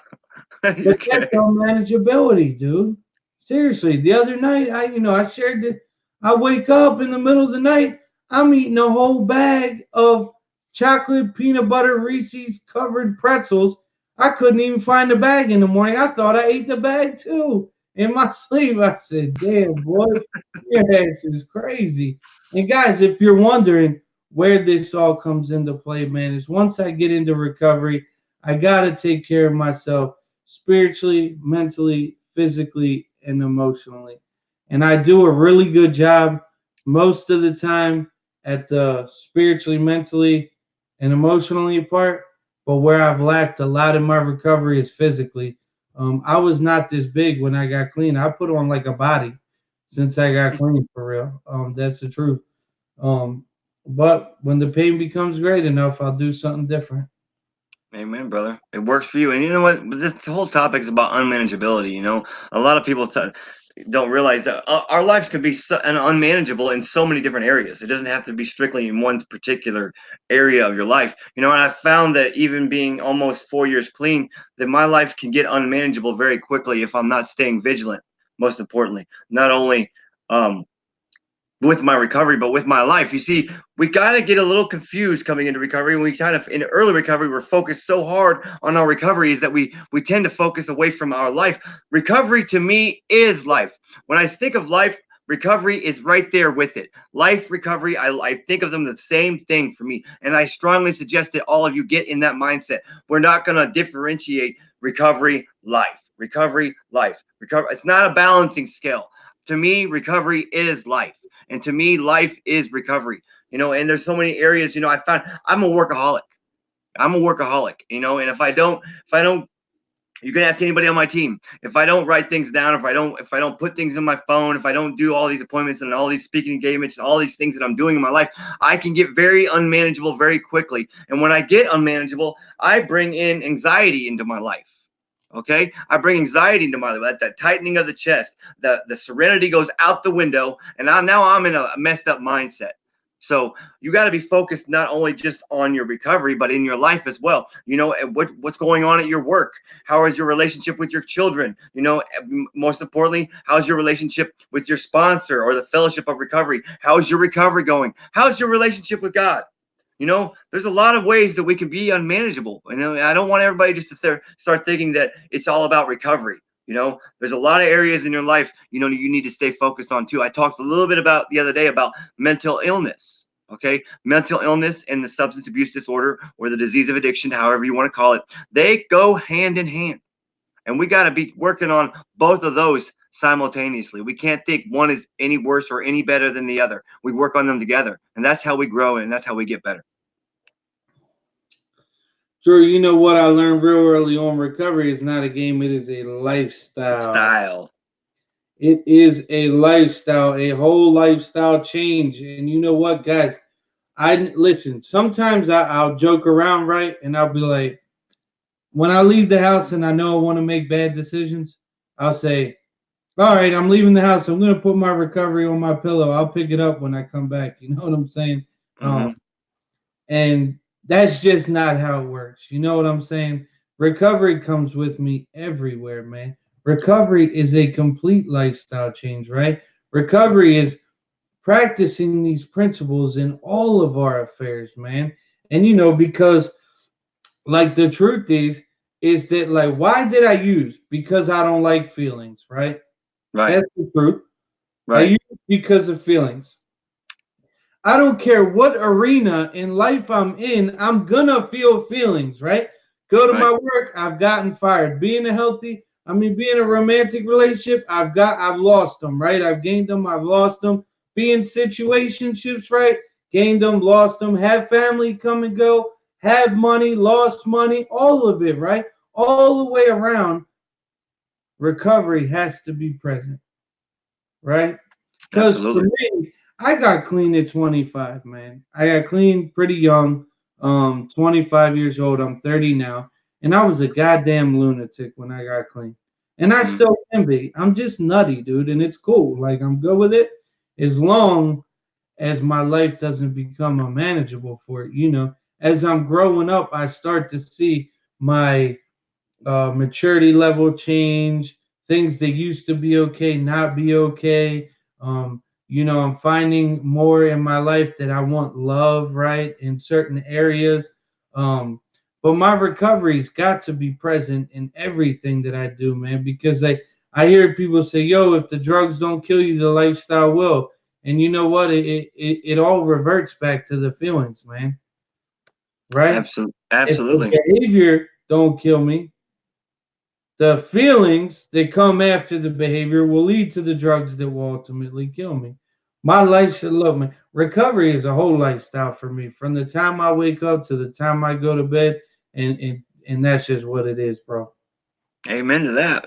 S2: But
S1: you're
S2: that's
S1: kidding.
S2: unmanageability, dude. Seriously, the other night, I shared it. I wake up in the middle of the night, I'm eating a whole bag of chocolate peanut butter Reese's covered pretzels. I couldn't even find the bag in the morning. I thought I ate the bag too. In my sleep, I said, "Damn, boy, your ass is crazy." And guys, if you're wondering where this all comes into play, man, is once I get into recovery, I gotta take care of myself spiritually, mentally, physically, and emotionally. And I do a really good job most of the time at the spiritually, mentally, and emotionally part. But where I've lacked a lot in my recovery is physically. I was not this big when I got clean. I put on like a body since I got clean for real. That's the truth. Um, but when the pain becomes great enough, I'll do something different.
S1: Amen, brother. It works for you. And you know what? This whole topic is about unmanageability. A lot of people don't realize that our lives could be and unmanageable in so many different areas. It doesn't have to be strictly in one particular area of your life. And I found that even being almost 4 years clean, that my life can get unmanageable very quickly if I'm not staying vigilant. Most importantly, not only um, with my recovery, but with my life. You see, we got to get a little confused coming into recovery. When we kind of in early recovery, we're focused so hard on our recoveries that we tend to focus away from our life. Recovery to me is life. When I think of life, recovery is right there with it. Life recovery, I think of them the same thing for me. And I strongly suggest that all of you get in that mindset. We're not going to differentiate recovery, life. Recovery, life. Recover. It's not a balancing scale. To me, recovery is life. And to me, life is recovery. And there's so many areas, I found I'm a workaholic. I'm a workaholic, and if I don't, you can ask anybody on my team. If I don't write things down, if I don't put things in my phone, if I don't do all these appointments and all these speaking engagements and all these things that I'm doing in my life, I can get very unmanageable very quickly. And when I get unmanageable, I bring in anxiety into my life. Okay, I bring anxiety into my life. That tightening of the chest, the serenity goes out the window, and now I'm in a messed up mindset. So you got to be focused not only just on your recovery, but in your life as well. What's going on at your work. How is your relationship with your children? Most importantly, how's your relationship with your sponsor or the fellowship of recovery? How's your recovery going? How's your relationship with God? There's a lot of ways that we can be unmanageable. I don't want everybody just to start thinking that it's all about recovery. There's a lot of areas in your life, you need to stay focused on too. I talked a little bit about the other day about mental illness. Okay. Mental illness and the substance abuse disorder or the disease of addiction, however you want to call it, they go hand in hand. And we got to be working on both of those simultaneously. We can't think one is any worse or any better than the other. We work on them together. And that's how we grow and that's how we get better.
S2: Drew, you know what I learned real early on? Recovery is not a game, it is a lifestyle.
S1: Style.
S2: It is a lifestyle, a whole lifestyle change. And you know what, guys? I listen, sometimes I'll joke around, right? And I'll be like, when I leave the house and I know I want to make bad decisions, I'll say, all right, I'm leaving the house. I'm going to put my recovery on my pillow. I'll pick it up when I come back. You know what I'm saying?
S1: Mm-hmm.
S2: And that's just not how it works. You know what I'm saying? Recovery comes with me everywhere, man. Recovery is a complete lifestyle change, right? Recovery is practicing these principles in all of our affairs, man. And because like the truth is that like why did I use? Because I don't like feelings, right?
S1: Right.
S2: That's the truth. I
S1: Right.
S2: use because of feelings. I don't care what arena in life I'm in, I'm gonna feel feelings, right? Go to
S1: Right.
S2: my work, I've gotten fired. Being a romantic relationship, I've lost them, right? I've gained them, I've lost them. Be in situationships, right? Gained them, lost them. Have family come and go. Have money, lost money, all of it, right? All the way around, recovery has to be present, right? Because for
S1: Absolutely.
S2: me, I got clean at 25, man. I got clean pretty young, 25 years old. I'm 30 now. And I was a goddamn lunatic when I got clean. And I
S1: Mm,
S2: still can be. I'm just nutty, dude. And it's cool. Like, I'm good with it as long as my life doesn't become unmanageable for it. As I'm growing up, I start to see my maturity level change, things that used to be okay, not be okay. I'm finding more in my life that I want love, right, in certain areas. Um, but my recovery's got to be present in everything that I do, man, because I hear people say, yo, if the drugs don't kill you, the lifestyle will. And you know what? It all reverts back to the feelings, man, right?
S1: absolutely.
S2: If the
S1: Absolutely.
S2: behavior don't kill me, the feelings that come after the behavior will lead to the drugs that will ultimately kill me. My life should love me. Recovery is a whole lifestyle for me, from the time I wake up to the time I go to bed, and that's just what it is, bro.
S1: Amen to that.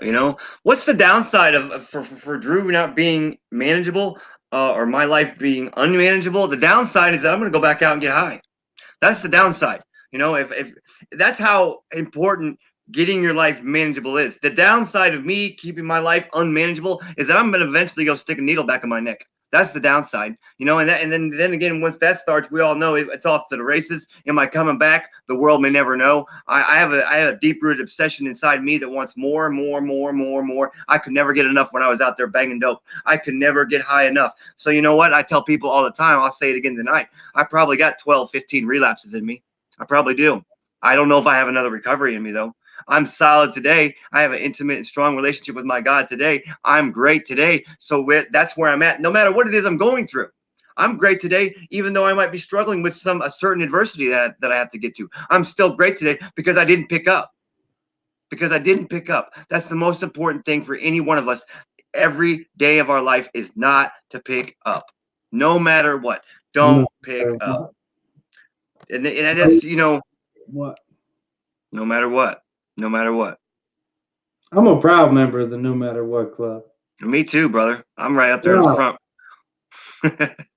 S1: What's the downside for Drew not being manageable, or my life being unmanageable? The downside is that I'm going to go back out and get high. That's the downside. If that's how important getting your life manageable is. The downside of me keeping my life unmanageable is that I'm going to eventually go stick a needle back in my neck. That's the downside. And then again, once that starts, we all know it's off to the races. Am I coming back? The world may never know. I have a deep rooted obsession inside me that wants more, more, more, more, more. I could never get enough when I was out there banging dope. I could never get high enough. So you know what? I tell people all the time. I'll say it again tonight. I probably got 12, 15 relapses in me. I probably do. I don't know if I have another recovery in me, though. I'm solid today. I have an intimate and strong relationship with my God today. I'm great today. So that's where I'm at. No matter what it is I'm going through, I'm great today, even though I might be struggling with a certain adversity that I have to get to. I'm still great today because I didn't pick up. Because I didn't pick up. That's the most important thing for any one of us. Every day of our life is not to pick up, no matter what.
S2: No
S1: Don't pick
S2: matter
S1: up.
S2: what.
S1: And that's,
S2: What?
S1: no matter what, no matter what.
S2: I'm a proud member of the No Matter What Club.
S1: Me too, brother. I'm right up there in the
S2: Proud.
S1: front.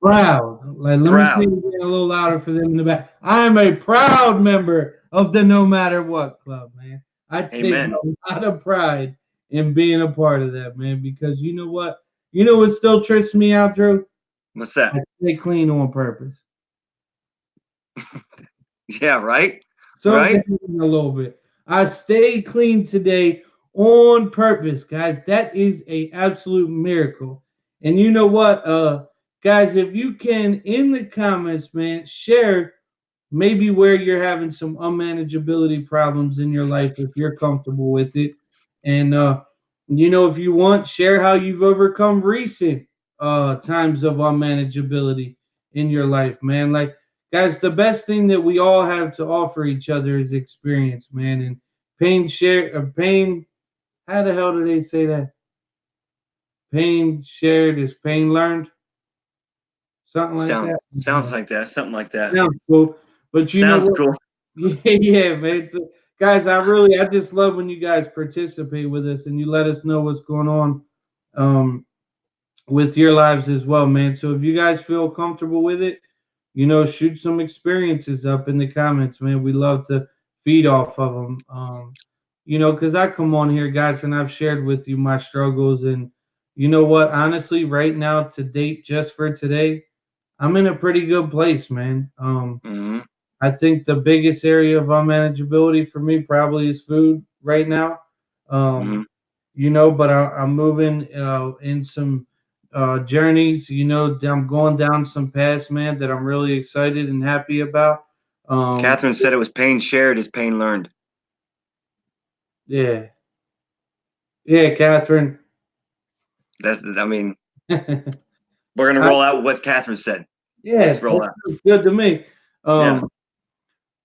S2: Proud. Like, let me say
S1: Proud.
S2: it a little louder for them in the back. I'm a proud member of the No Matter What Club, man. I take
S1: Amen.
S2: a lot of pride in being a part of that, man, because you know what? You know what still trips me out, Drew?
S1: What's that?
S2: I stay clean on purpose.
S1: Yeah, right?
S2: So
S1: Right?
S2: a little bit. I stay clean today on purpose, guys. That is a absolute miracle. And you know what, guys, if you can in the comments, man, share maybe where you're having some unmanageability problems in your life if you're comfortable with it. And if you want, share how you've overcome recent times of unmanageability in your life, man. Like, guys, the best thing that we all have to offer each other is experience, man. And pain, how the hell do they say that? Pain shared is pain learned, something like
S1: Sounds
S2: that.
S1: sounds like that. Something like that.
S2: Sounds cool. But you know
S1: Sounds
S2: what?
S1: cool.
S2: Yeah, yeah, man. So, guys, I just love when you guys participate with us and you let us know what's going on um, with your lives as well, man. So if you guys feel comfortable with it, shoot some experiences up in the comments, man. We love to feed off of them. Because I come on here, guys, and I've shared with you my struggles, and you know what? Honestly, right now, to date, just for today, I'm in a pretty good place, man.
S1: Hmm.
S2: I think the biggest area of unmanageability for me probably is food right now.
S1: Hmm.
S2: Um, but I'm moving in some journeys. I'm going down some paths, man, that I'm really excited and happy about. Um,
S1: Catherine said it was pain shared is pain learned.
S2: yeah, yeah, Catherine.
S1: I mean,
S2: I
S1: we're gonna roll out what Catherine said.
S2: Yeah,
S1: Let's
S2: that
S1: roll out.
S2: sounds good to me.
S1: Yeah.
S2: Um,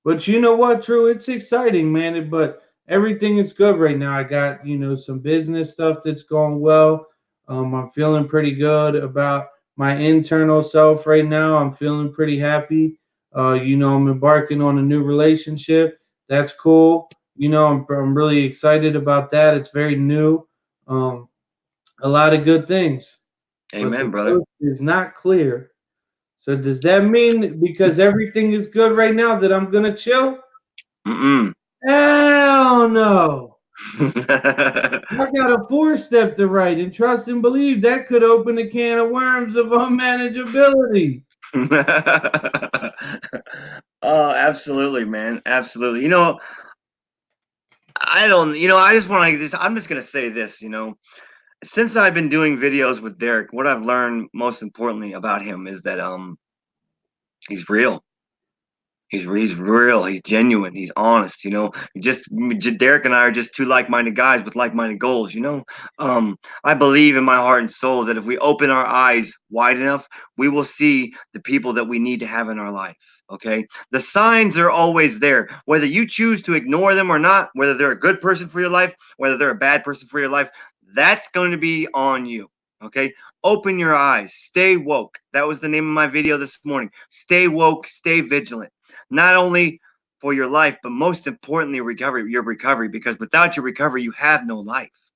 S2: but you know what, Drew? It's exciting, man. But everything is good right now. I got, some business stuff that's going well. I'm feeling pretty good about my internal self right now. I'm feeling pretty happy. I'm embarking on a new relationship. That's cool. I'm really excited about that. It's very new. Um, a lot of good things. But
S1: Amen,
S2: the
S1: brother.
S2: coast is not clear. So does that mean because everything is good right now that I'm gonna chill?
S1: Mm-mm.
S2: Hell no. I got a four-step to write and trust and believe that could open a can of worms of unmanageability.
S1: Oh, absolutely, man. Absolutely. I don't, I just want to, I'm just going to say this, since I've been doing videos with Derek, what I've learned most importantly about him is that he's real. He's real. He's genuine. He's honest. Just Derek and I are just two like-minded guys with like-minded goals. I believe in my heart and soul that if we open our eyes wide enough, we will see the people that we need to have in our life. Okay, the signs are always there. Whether you choose to ignore them or not, whether they're a good person for your life, whether they're a bad person for your life, that's going to be on you. Okay, open your eyes. Stay woke. That was the name of my video this morning. Stay woke. Stay vigilant, not only for your life, but most importantly, your recovery, because without your recovery, you have no life.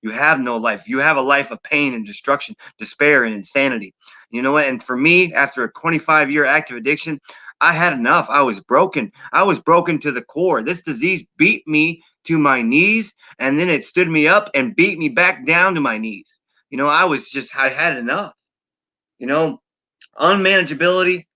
S1: You have no life. You have a life of pain and destruction, despair and insanity. You know what? And for me, after a 25-year active addiction, I had enough. I was broken. I was broken to the core. This disease beat me to my knees, and then it stood me up and beat me back down to my knees. I had enough. You know, unmanageability,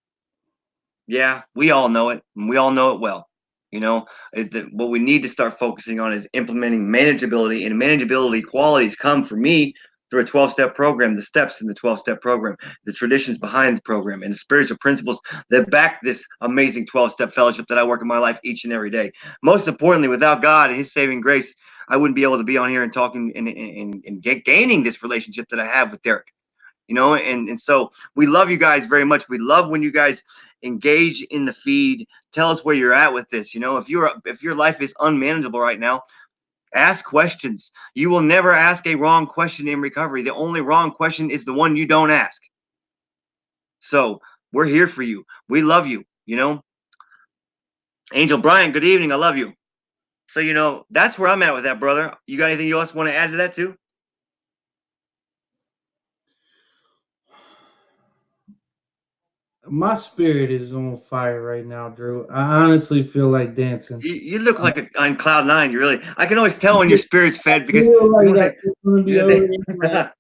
S1: yeah, we all know it, and we all know it well. What we need to start focusing on is implementing manageability, and manageability qualities come for me through a 12-step program, the steps in the 12-step program, the traditions behind the program, and the spiritual principles that back this amazing 12-step fellowship that I work in my life each and every day. Most importantly, without God and His saving grace, I wouldn't be able to be on here and talking and gaining this relationship that I have with Derek. And so we love you guys very much. We love when you guys engage in the feed. Tell us where you're at with this. If your life is unmanageable right now, ask questions. You will never ask a wrong question in recovery. The only wrong question is the one you don't ask. So we're here for you. We love you. Angel Brian, good evening. I love you. So that's where I'm at with that, brother. You got anything else want to add to that too?
S2: My spirit is on fire right now, Drew. I honestly feel like dancing.
S1: You look like on cloud nine. You really. I can always tell when your
S2: I
S1: spirit's fed because
S2: feel
S1: you
S2: like
S1: want
S2: I
S1: to.
S2: just want to be
S1: Yeah,
S2: over there,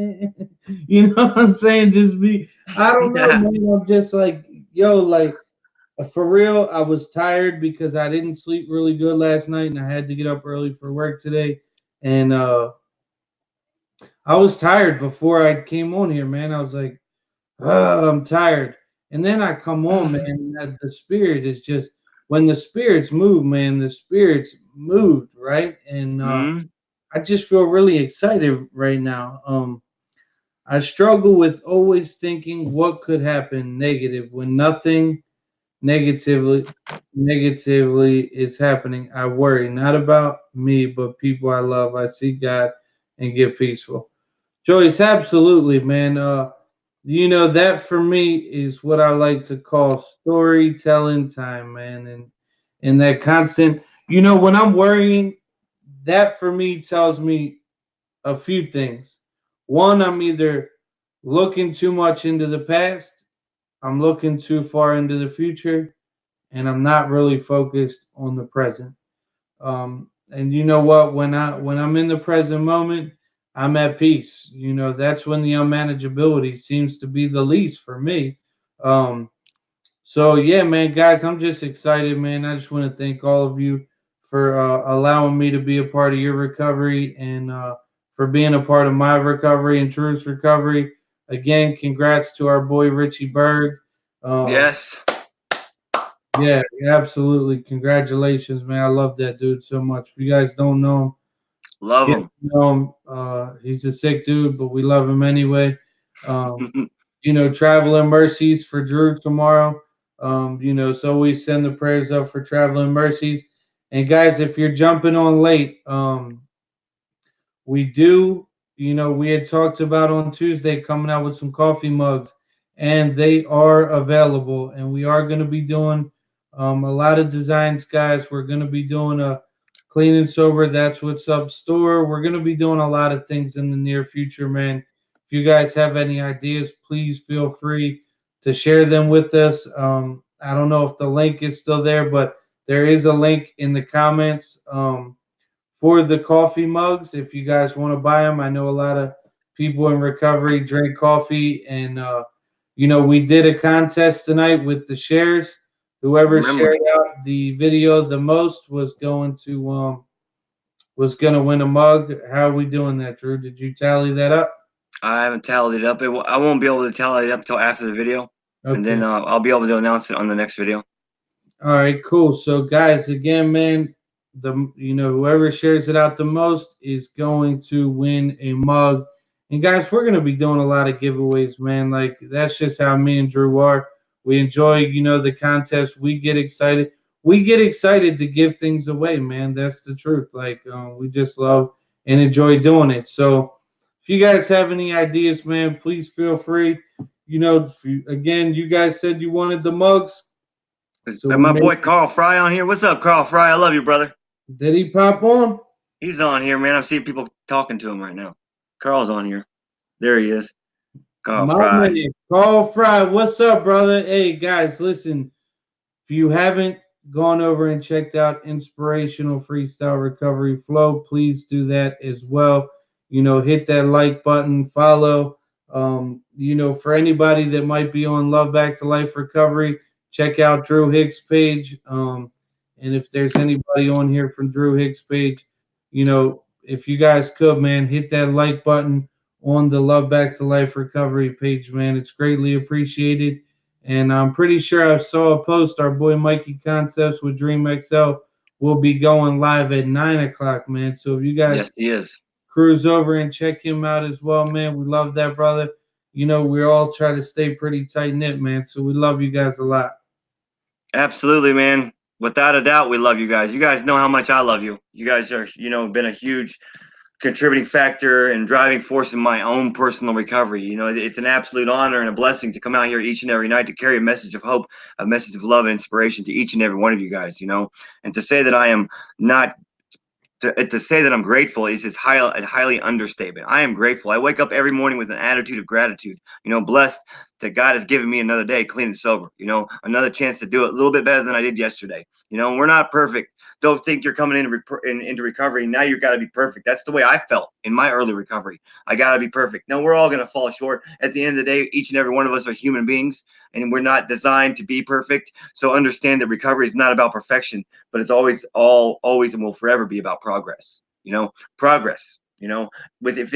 S2: like, you know what I'm saying? Just be. I don't know,
S1: yeah.
S2: man. I'm just like, yo, like for real. I was tired because I didn't sleep really good last night, and I had to get up early for work today. And I was tired before I came on here, man. I was like, oh, I'm tired. And then I come on, man. And the spirit is just when the spirits move, man. The spirits moved, right? And
S1: Hmm.
S2: I just feel really excited right now. I struggle with always thinking what could happen negative when nothing negatively negatively is happening. I worry not about me, but people I love. I see God and get peaceful. Joyce, absolutely, man. That for me is what I like to call storytelling time, man, and that constant. When I'm worrying, that for me tells me a few things. One, I'm either looking too much into the past, I'm looking too far into the future, and I'm not really focused on the present. And you know what? When I'm in the present moment, I'm at peace. That's when the unmanageability seems to be the least for me. Um, so yeah, man, guys, I'm just excited, man. I just want to thank all of you for allowing me to be a part of your recovery and for being a part of my recovery and Drew's recovery. Again, congrats to our boy Richie Berg. Um,
S1: Yes.
S2: yeah, absolutely. Congratulations, man. I love that dude so much. If you guys don't know him,
S1: Love
S2: get
S1: them.
S2: to know him. He's a sick dude, but we love him anyway. Um, traveling mercies for Drew tomorrow. So we send the prayers up for traveling mercies. And guys, if you're jumping on late, we do, we had talked about on Tuesday coming out with some coffee mugs, and they are available. And we are going to be doing a lot of designs, guys. We're going to be doing a clean and sober, that's what's up store. We're going to be doing a lot of things in the near future, man. If you guys have any ideas, please feel free to share them with us. I don't know if the link is still there, but there is a link in the comments. For the coffee mugs if you guys want to buy them. I know a lot of people in recovery drink coffee, and we did a contest tonight with the shares.
S1: I
S2: Whoever
S1: remember.
S2: shared out the video the most was going to win a mug. How are we doing that, Drew? Did you tally that up?
S1: I haven't tallied it up. I won't be able to tally it up until after the video, and then
S2: Okay.
S1: I'll be able to announce it on the next video.
S2: All right, cool. So guys, again, man, whoever shares it out the most is going to win a mug. And guys, we're gonna be doing a lot of giveaways, man. Like that's just how me and Drew are. We enjoy, the contest. We get excited. We get excited to give things away, man. That's the truth. Like we just love and enjoy doing it. So if you guys have any ideas, man, please feel free. Again, you guys said you wanted the mugs. So we
S1: My
S2: made.
S1: boy Carl Fry on here. What's up, Carl Fry? I love you, brother.
S2: Did he pop on?
S1: He's on here, man. I'm seeing people talking to him right now. Carl's on here. There he is. Carl
S2: My
S1: Fry.
S2: man, Carl Fry. What's up, brother? Hey, guys, listen. If you haven't gone over and checked out Inspirational Freestyle Recovery Flow, please do that as well. Hit that like button, follow. For anybody that might be on Love Back to Life Recovery, check out Drew Hicks' page. And if there's anybody on here from Drew Hicks' page, if you guys could, man, hit that like button on the Love Back to Life Recovery page, man. It's greatly appreciated. And I'm pretty sure I saw a post. Our boy Mikey Concepts with Dream XL will be going live at 9 o'clock, man. So if you guys
S1: Yes, he is.
S2: cruise over and check him out as well, man, we love that brother. We all try to stay pretty tight knit, man. So we love you guys a lot.
S1: Absolutely, man. Without a doubt, we love you guys. You guys know how much I love you. You guys are, been a huge contributing factor and driving force in my own personal recovery. It's an absolute honor and a blessing to come out here each and every night to carry a message of hope, a message of love and inspiration to each and every one of you guys, and to say that I am not to say that I'm grateful is a highly understatement. I am grateful. I wake up every morning with an attitude of gratitude. Blessed that God has given me another day clean and sober. Another chance to do it a little bit better than I did yesterday. We're not perfect. Don't think you're coming into recovery. Now you got to be perfect. That's the way I felt in my early recovery. I got to be perfect. No, we're all going to fall short. At the end of the day, each and every one of us are human beings, and we're not designed to be perfect. So understand that recovery is not about perfection, but it's always and will forever be about progress. Progress. With if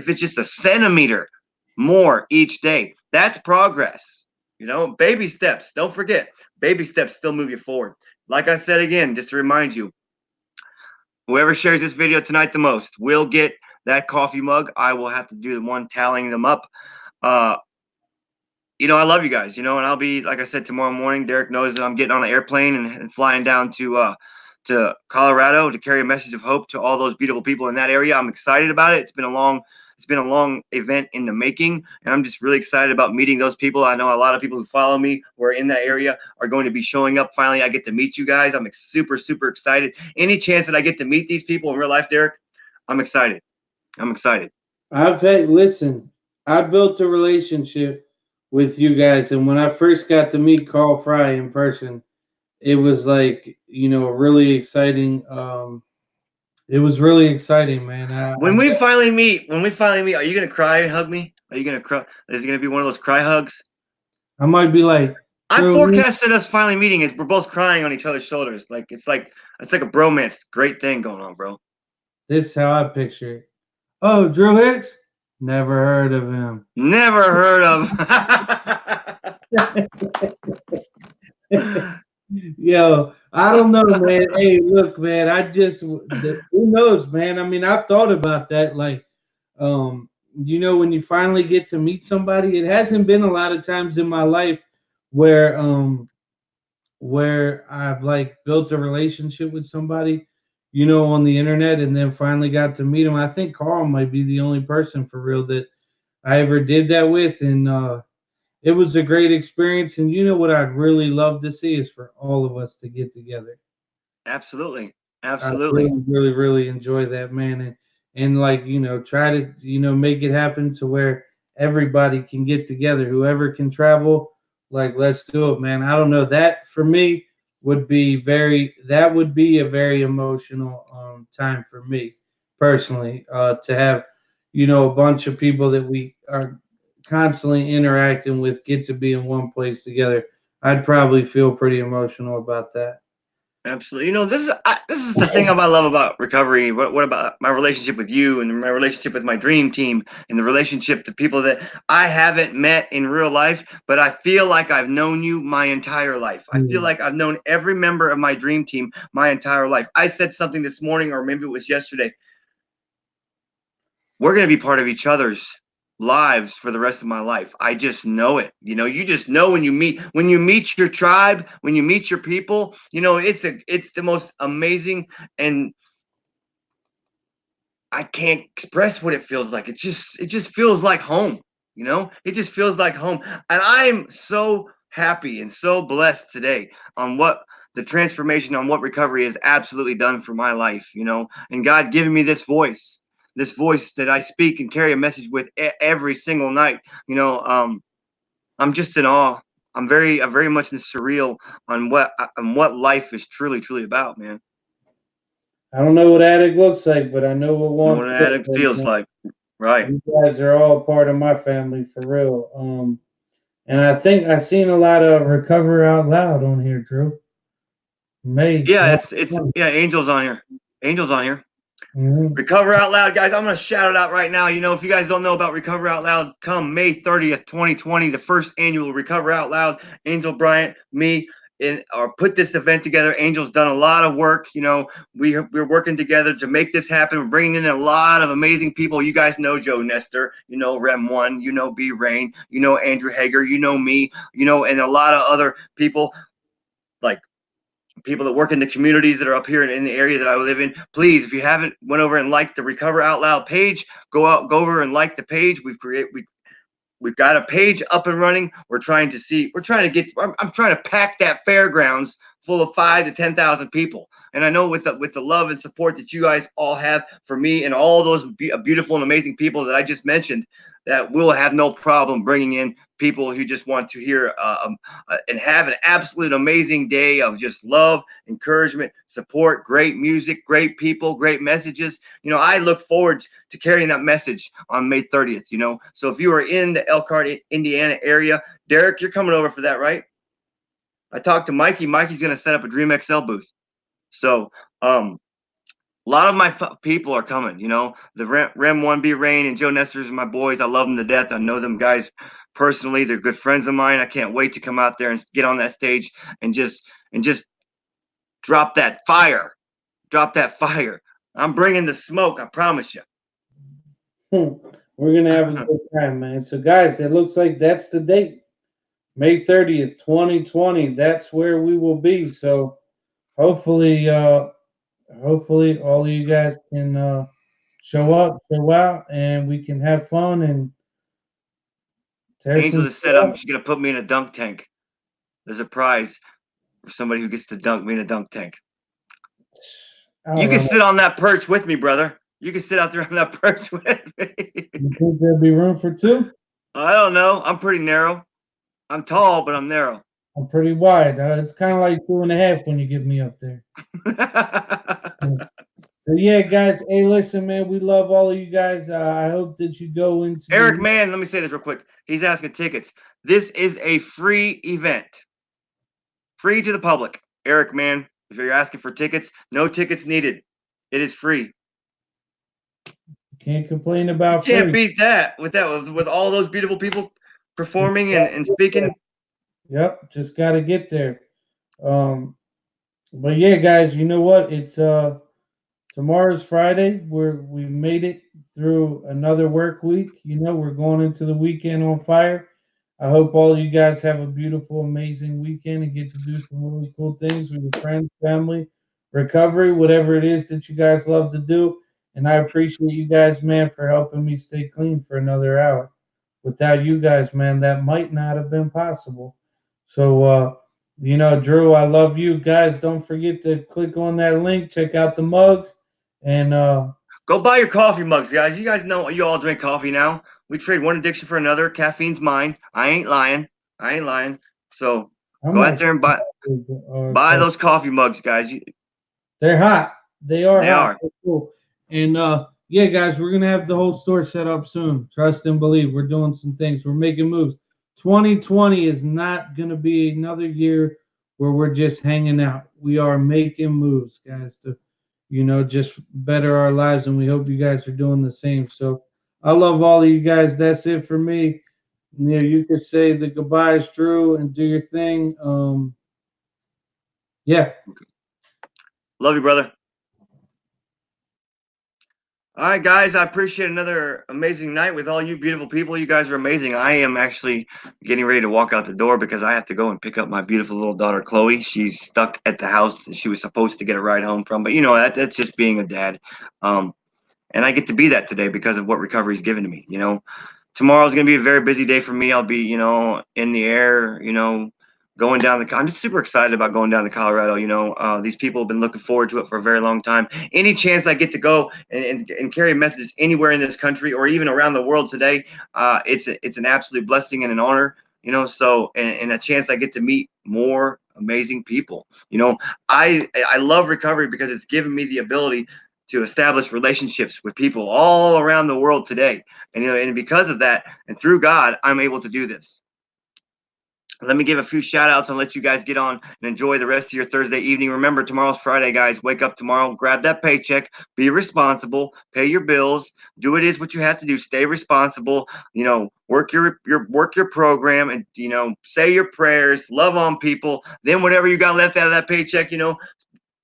S1: it's just a centimeter more each day, that's progress. Baby steps. Don't forget, baby steps still move you forward. Like I said again, just to remind you, whoever shares this video tonight the most will get that coffee mug. I will have to do the one tallying them up. I love you guys, and I'll be, like I said, tomorrow morning. Derek knows that I'm getting on an airplane and flying down to Colorado to carry a message of hope to all those beautiful people in that area. I'm excited about it. It's been a long event in the making, and I'm just really excited about meeting those people. I know a lot of people who follow me who are in that area are going to be showing up. Finally, I get to meet you guys. I'm super, super excited. Any chance that I get to meet these people in real life, Derek, I'm excited. I'm excited.
S2: Listen, I built a relationship with you guys, and when I first got to meet Carl Fry in person, it was like, really exciting. It was really exciting, man.
S1: When we finally meet, are you gonna cry and hug me? Are you gonna cry? Is it gonna be one of those cry hugs?
S2: I might be like,
S1: I
S2: Drew,
S1: forecasted us finally meeting as we're both crying on each other's shoulders. It's like a bromance, great thing going on, bro.
S2: this is how I picture it. Oh, Drew Hicks? Never heard of him.
S1: Never heard of.
S2: Yo, I don't know, man. Hey, look, man. Who knows, man? I mean, I've thought about that. Like, when you finally get to meet somebody, it hasn't been a lot of times in my life where I've like built a relationship with somebody, on the internet and then finally got to meet him. I think Carl might be the only person for real that I ever did that with, and it was a great experience. And what I'd really love to see is for all of us to get together.
S1: Absolutely.
S2: I
S1: Absolutely.
S2: really, really, really enjoy that, man, and like try to make it happen to where everybody can get together. Whoever can travel, like let's do it, man. I don't know, that for me that would be a very emotional time for me personally, to have a bunch of people that we are constantly interacting with get to be in one place together. I'd probably feel pretty emotional about that.
S1: Absolutely. This is the thing I love about recovery. What about my relationship with you and my relationship with my dream team and the relationship to people that I haven't met in real life, but I feel like I've known you my entire life. I feel
S2: Hmm.
S1: like I've known every member of my dream team my entire life. I said something this morning, or maybe it was yesterday. We're going to be part of each other's lives for the rest of my life. I just know it. You just know when you meet your tribe, when you meet your people, it's the most amazing, and I can't express what it feels like. It just feels like home. It just feels like home. And I'm so happy and so blessed today on what the transformation, on what recovery has absolutely done for my life, and God giving me this voice that I speak and carry a message with every single night. I'm just in awe. I'm very much in surreal on what life is truly, truly about, man.
S2: I don't know what addict looks like, but I know what
S1: You know
S2: one
S1: what
S2: feels
S1: it
S2: like,
S1: feels
S2: man.
S1: like, right?
S2: You guys are all part of my family for real. And I think I seen a lot of Recover Out Loud on here, Drew. May
S1: Yeah, it's
S2: 2020.
S1: yeah, Angels on here. Angels on here.
S2: Mhm.
S1: Recover Out Loud, guys. I'm gonna shout it out right now. If you guys don't know about Recover Out Loud, come May 30th, 2020, the first annual Recover Out Loud. Angel Bryant, me, or put this event together. Angel's done a lot of work. We're working together to make this happen. We're bringing in a lot of amazing people. You guys know Joe Nestor. Rem One. B Rain. Andrew Hager. Me. And a lot of other people like people that work in the communities that are up here in the area that I live in. Please, if you haven't went over and liked the Recover Out Loud page, go over and like the page. We've got a page up and running. We're trying to get, I'm trying to pack that fairgrounds full of 5 to 10,000 people. And I know with the love and support that you guys all have for me and all those beautiful and amazing people that I just mentioned, that we'll have no problem bringing in people who just want to hear and have an absolute amazing day of just love, encouragement, support, great music, great people, great messages. I look forward to carrying that message on May 30th. So if you are in the Elkhart, Indiana area, Derek, you're coming over for that, right? I talked to Mikey. Mikey's going to set up a Dream XL booth. So a lot of my people are coming. The Rem One B Rain and Joe Nestor's are my boys. I love them to death. I know them guys personally. They're good friends of mine. I can't wait to come out there and get on that stage and just drop that fire. Drop that fire. I'm bringing the smoke. I promise you.
S2: Hmm. We're gonna have a good time, man. So, guys, it looks like that's the date, May 30th, 2020. That's where we will be. So, hopefully, hopefully, all of you guys can show up, show out, and we can have fun and tear
S1: Angel
S2: some
S1: just
S2: shit
S1: said
S2: up.
S1: she's gonna put me in a dunk tank. There's a prize for somebody who gets to dunk me in a dunk tank.
S2: I'll
S1: You can
S2: run
S1: sit
S2: it.
S1: on that perch with me, brother. You can sit out there on that perch with me.
S2: You think there'll be room for two?
S1: I don't know. I'm pretty narrow. I'm tall, but I'm narrow.
S2: I'm pretty wide. It's kind of like 2.5 when you get me up there. So yeah, guys. Hey, listen, man. We love all of you guys. I hope that you go into the
S1: Eric, man, let me say this real quick. He's asking tickets. This is a free event, free to the public. Eric, man, if you're asking for tickets, no tickets needed. It is free.
S2: Can't complain
S1: You
S2: about
S1: can't
S2: free.
S1: beat that with all those beautiful people
S2: Just
S1: performing
S2: gotta
S1: and
S2: get there.
S1: speaking.
S2: Yep, just gotta get there. But yeah, guys, you know what? It's tomorrow's Friday. We made it through another work week. You know, we're going into the weekend on fire. I hope all of you guys have a beautiful, amazing weekend and get to do some really cool things with your friends, family, recovery, whatever it is that you guys love to do. And I appreciate you guys, man, for helping me stay clean for another hour. Without you guys, man, that might not have been possible. So, Drew, I love you guys. Don't forget to click on that link, check out the mugs, and
S1: Go buy your coffee mugs, guys. You guys know you all drink coffee now. We trade one addiction for another. Caffeine's mine. I ain't lying. I ain't lying. So
S2: I'm
S1: go out
S2: not
S1: there and buy
S2: sure.
S1: those coffee mugs, guys.
S2: They're hot. They are
S1: They
S2: hot.
S1: are.
S2: They're cool. And yeah, guys, we're gonna have the whole store set up soon. Trust and believe. We're doing some things. We're making moves. 2020 is not gonna be another year where we're just hanging out. We are making moves, guys, to just better our lives, and we hope you guys are doing the same. So I love all of you guys. That's it for me. You could say the goodbyes, Drew, and do your thing. Yeah.
S1: Love you, brother. All right, guys. I appreciate another amazing night with all you beautiful people. You guys are amazing. I am actually getting ready to walk out the door because I have to go and pick up my beautiful little daughter, Chloe. She's stuck at the house that she was supposed to get a ride home from. But that's just being a dad. Um, and I get to be that today because of what recovery's given to me. Tomorrow's going to be a very busy day for me. I'll be, in the air, going down I'm just super excited about going down to Colorado. These people have been looking forward to it for a very long time. Any chance I get to go and carry messages anywhere in this country or even around the world today, it's an absolute blessing and an honor. So and a chance I get to meet more amazing people. I love recovery because it's given me the ability to establish relationships with people all around the world today. And because of that, and through God, I'm able to do this. Let me give a few shout outs and let you guys get on and enjoy the rest of your Thursday evening. Remember, tomorrow's Friday, guys. Wake up tomorrow, grab that paycheck, be responsible, pay your bills, do what you have to do, stay responsible, work your program and say your prayers, love on people. Then whatever you got left out of that paycheck,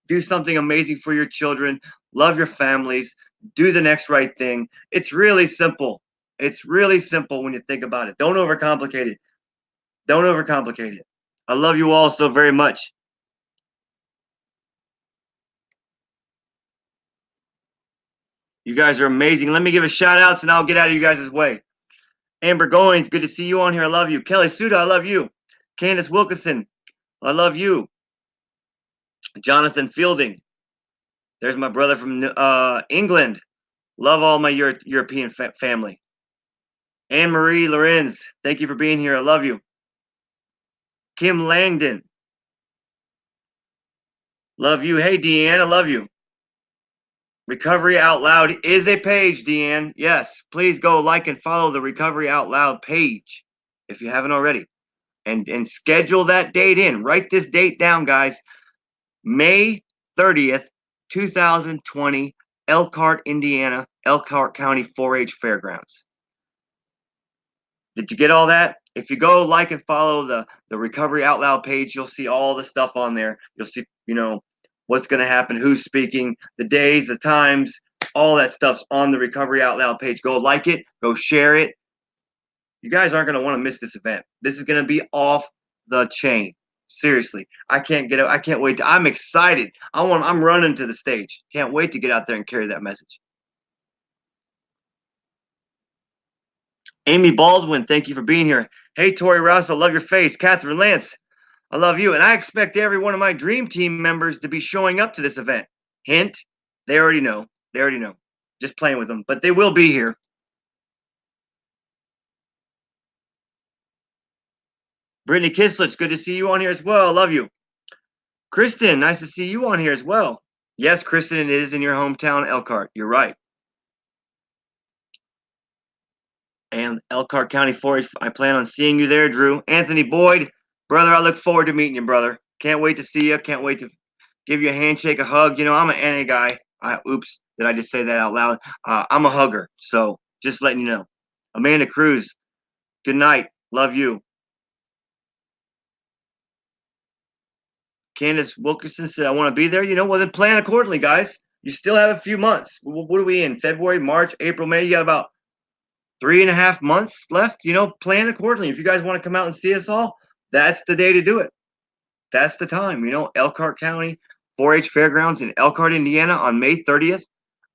S1: do something amazing for your children, love your families, do the next right thing. It's really simple. It's really simple when you think about it. Don't overcomplicate it. Don't overcomplicate it. I love you all so very much. You guys are amazing. Let me give a shout outs and I'll get out of you guys' way. Amber Goins, good to see you on here. I love you. Kelly Suda, I love you. Candace Wilkinson, I love you. Jonathan Fielding, there's my brother from England. Love all my European family. Anne Marie Lorenz, thank you for being here. I love you. Kim Langdon, love you. Hey, Deanne, I love you. Recovery Out Loud is a page, Deanne. Yes, please go like and follow the Recovery Out Loud page if you haven't already. And schedule that date in. Write this date down, guys. May 30th, 2020, Elkhart, Indiana, Elkhart County 4-H Fairgrounds. Did you get all that? If you go like and follow the Recovery Out Loud page, you'll see all the stuff on there. You'll see, what's going to happen, who's speaking, the days, the times, all that stuff's on the Recovery Out Loud page. Go like it, go share it. You guys aren't going to want to miss this event. This is going to be off the chain. Seriously, I can't wait. I'm excited. I'm running to the stage. Can't wait to get out there and carry that message. Amy Baldwin, thank you for being here. Hey, Tori Rouse, I love your face. Catherine Lance, I love you. And I expect every one of my dream team members to be showing up to this event. Hint, they already know. They already know. Just playing with them, but they will be here. Brittany Kislich, good to see you on here as well. I love you. Kristen, nice to see you on here as well. Yes, Kristen, it is in your hometown, Elkhart. You're right. And Elkhart County 4-H, I plan on seeing you there, Drew. Anthony Boyd, brother, I look forward to meeting you, brother. Can't wait to see you. Can't wait to give you a handshake, a hug. I'm an NA guy. Oops, did I just say that out loud? I'm a hugger, so just letting you know. Amanda Cruz, good night. Love you. Candace Wilkerson said, I want to be there. Well, then plan accordingly, guys. You still have a few months. What are we in? February, March, April, May. You got about 3.5 months left. Plan accordingly. If you guys want to come out and see us all, that's the day to do it. That's the time. Elkhart County 4-H Fairgrounds in Elkhart, Indiana on May 30th.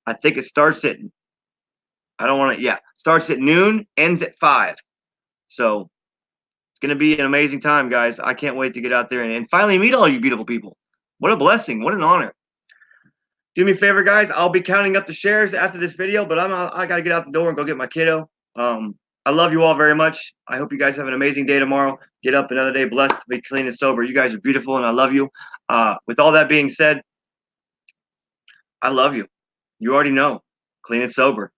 S1: I think it starts at, starts at noon, ends at 5. So it's going to be an amazing time, guys. I can't wait to get out there and finally meet all you beautiful people. What a blessing. What an honor. Do me a favor, guys. I'll be counting up the shares after this video, but I got to get out the door and go get my kiddo. I love you all very much. I hope you guys have an amazing day tomorrow. Get up another day blessed, be clean and sober. You guys are beautiful, and I love you. With all that being said, I love you. You already know. Clean and sober.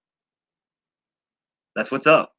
S1: That's what's up.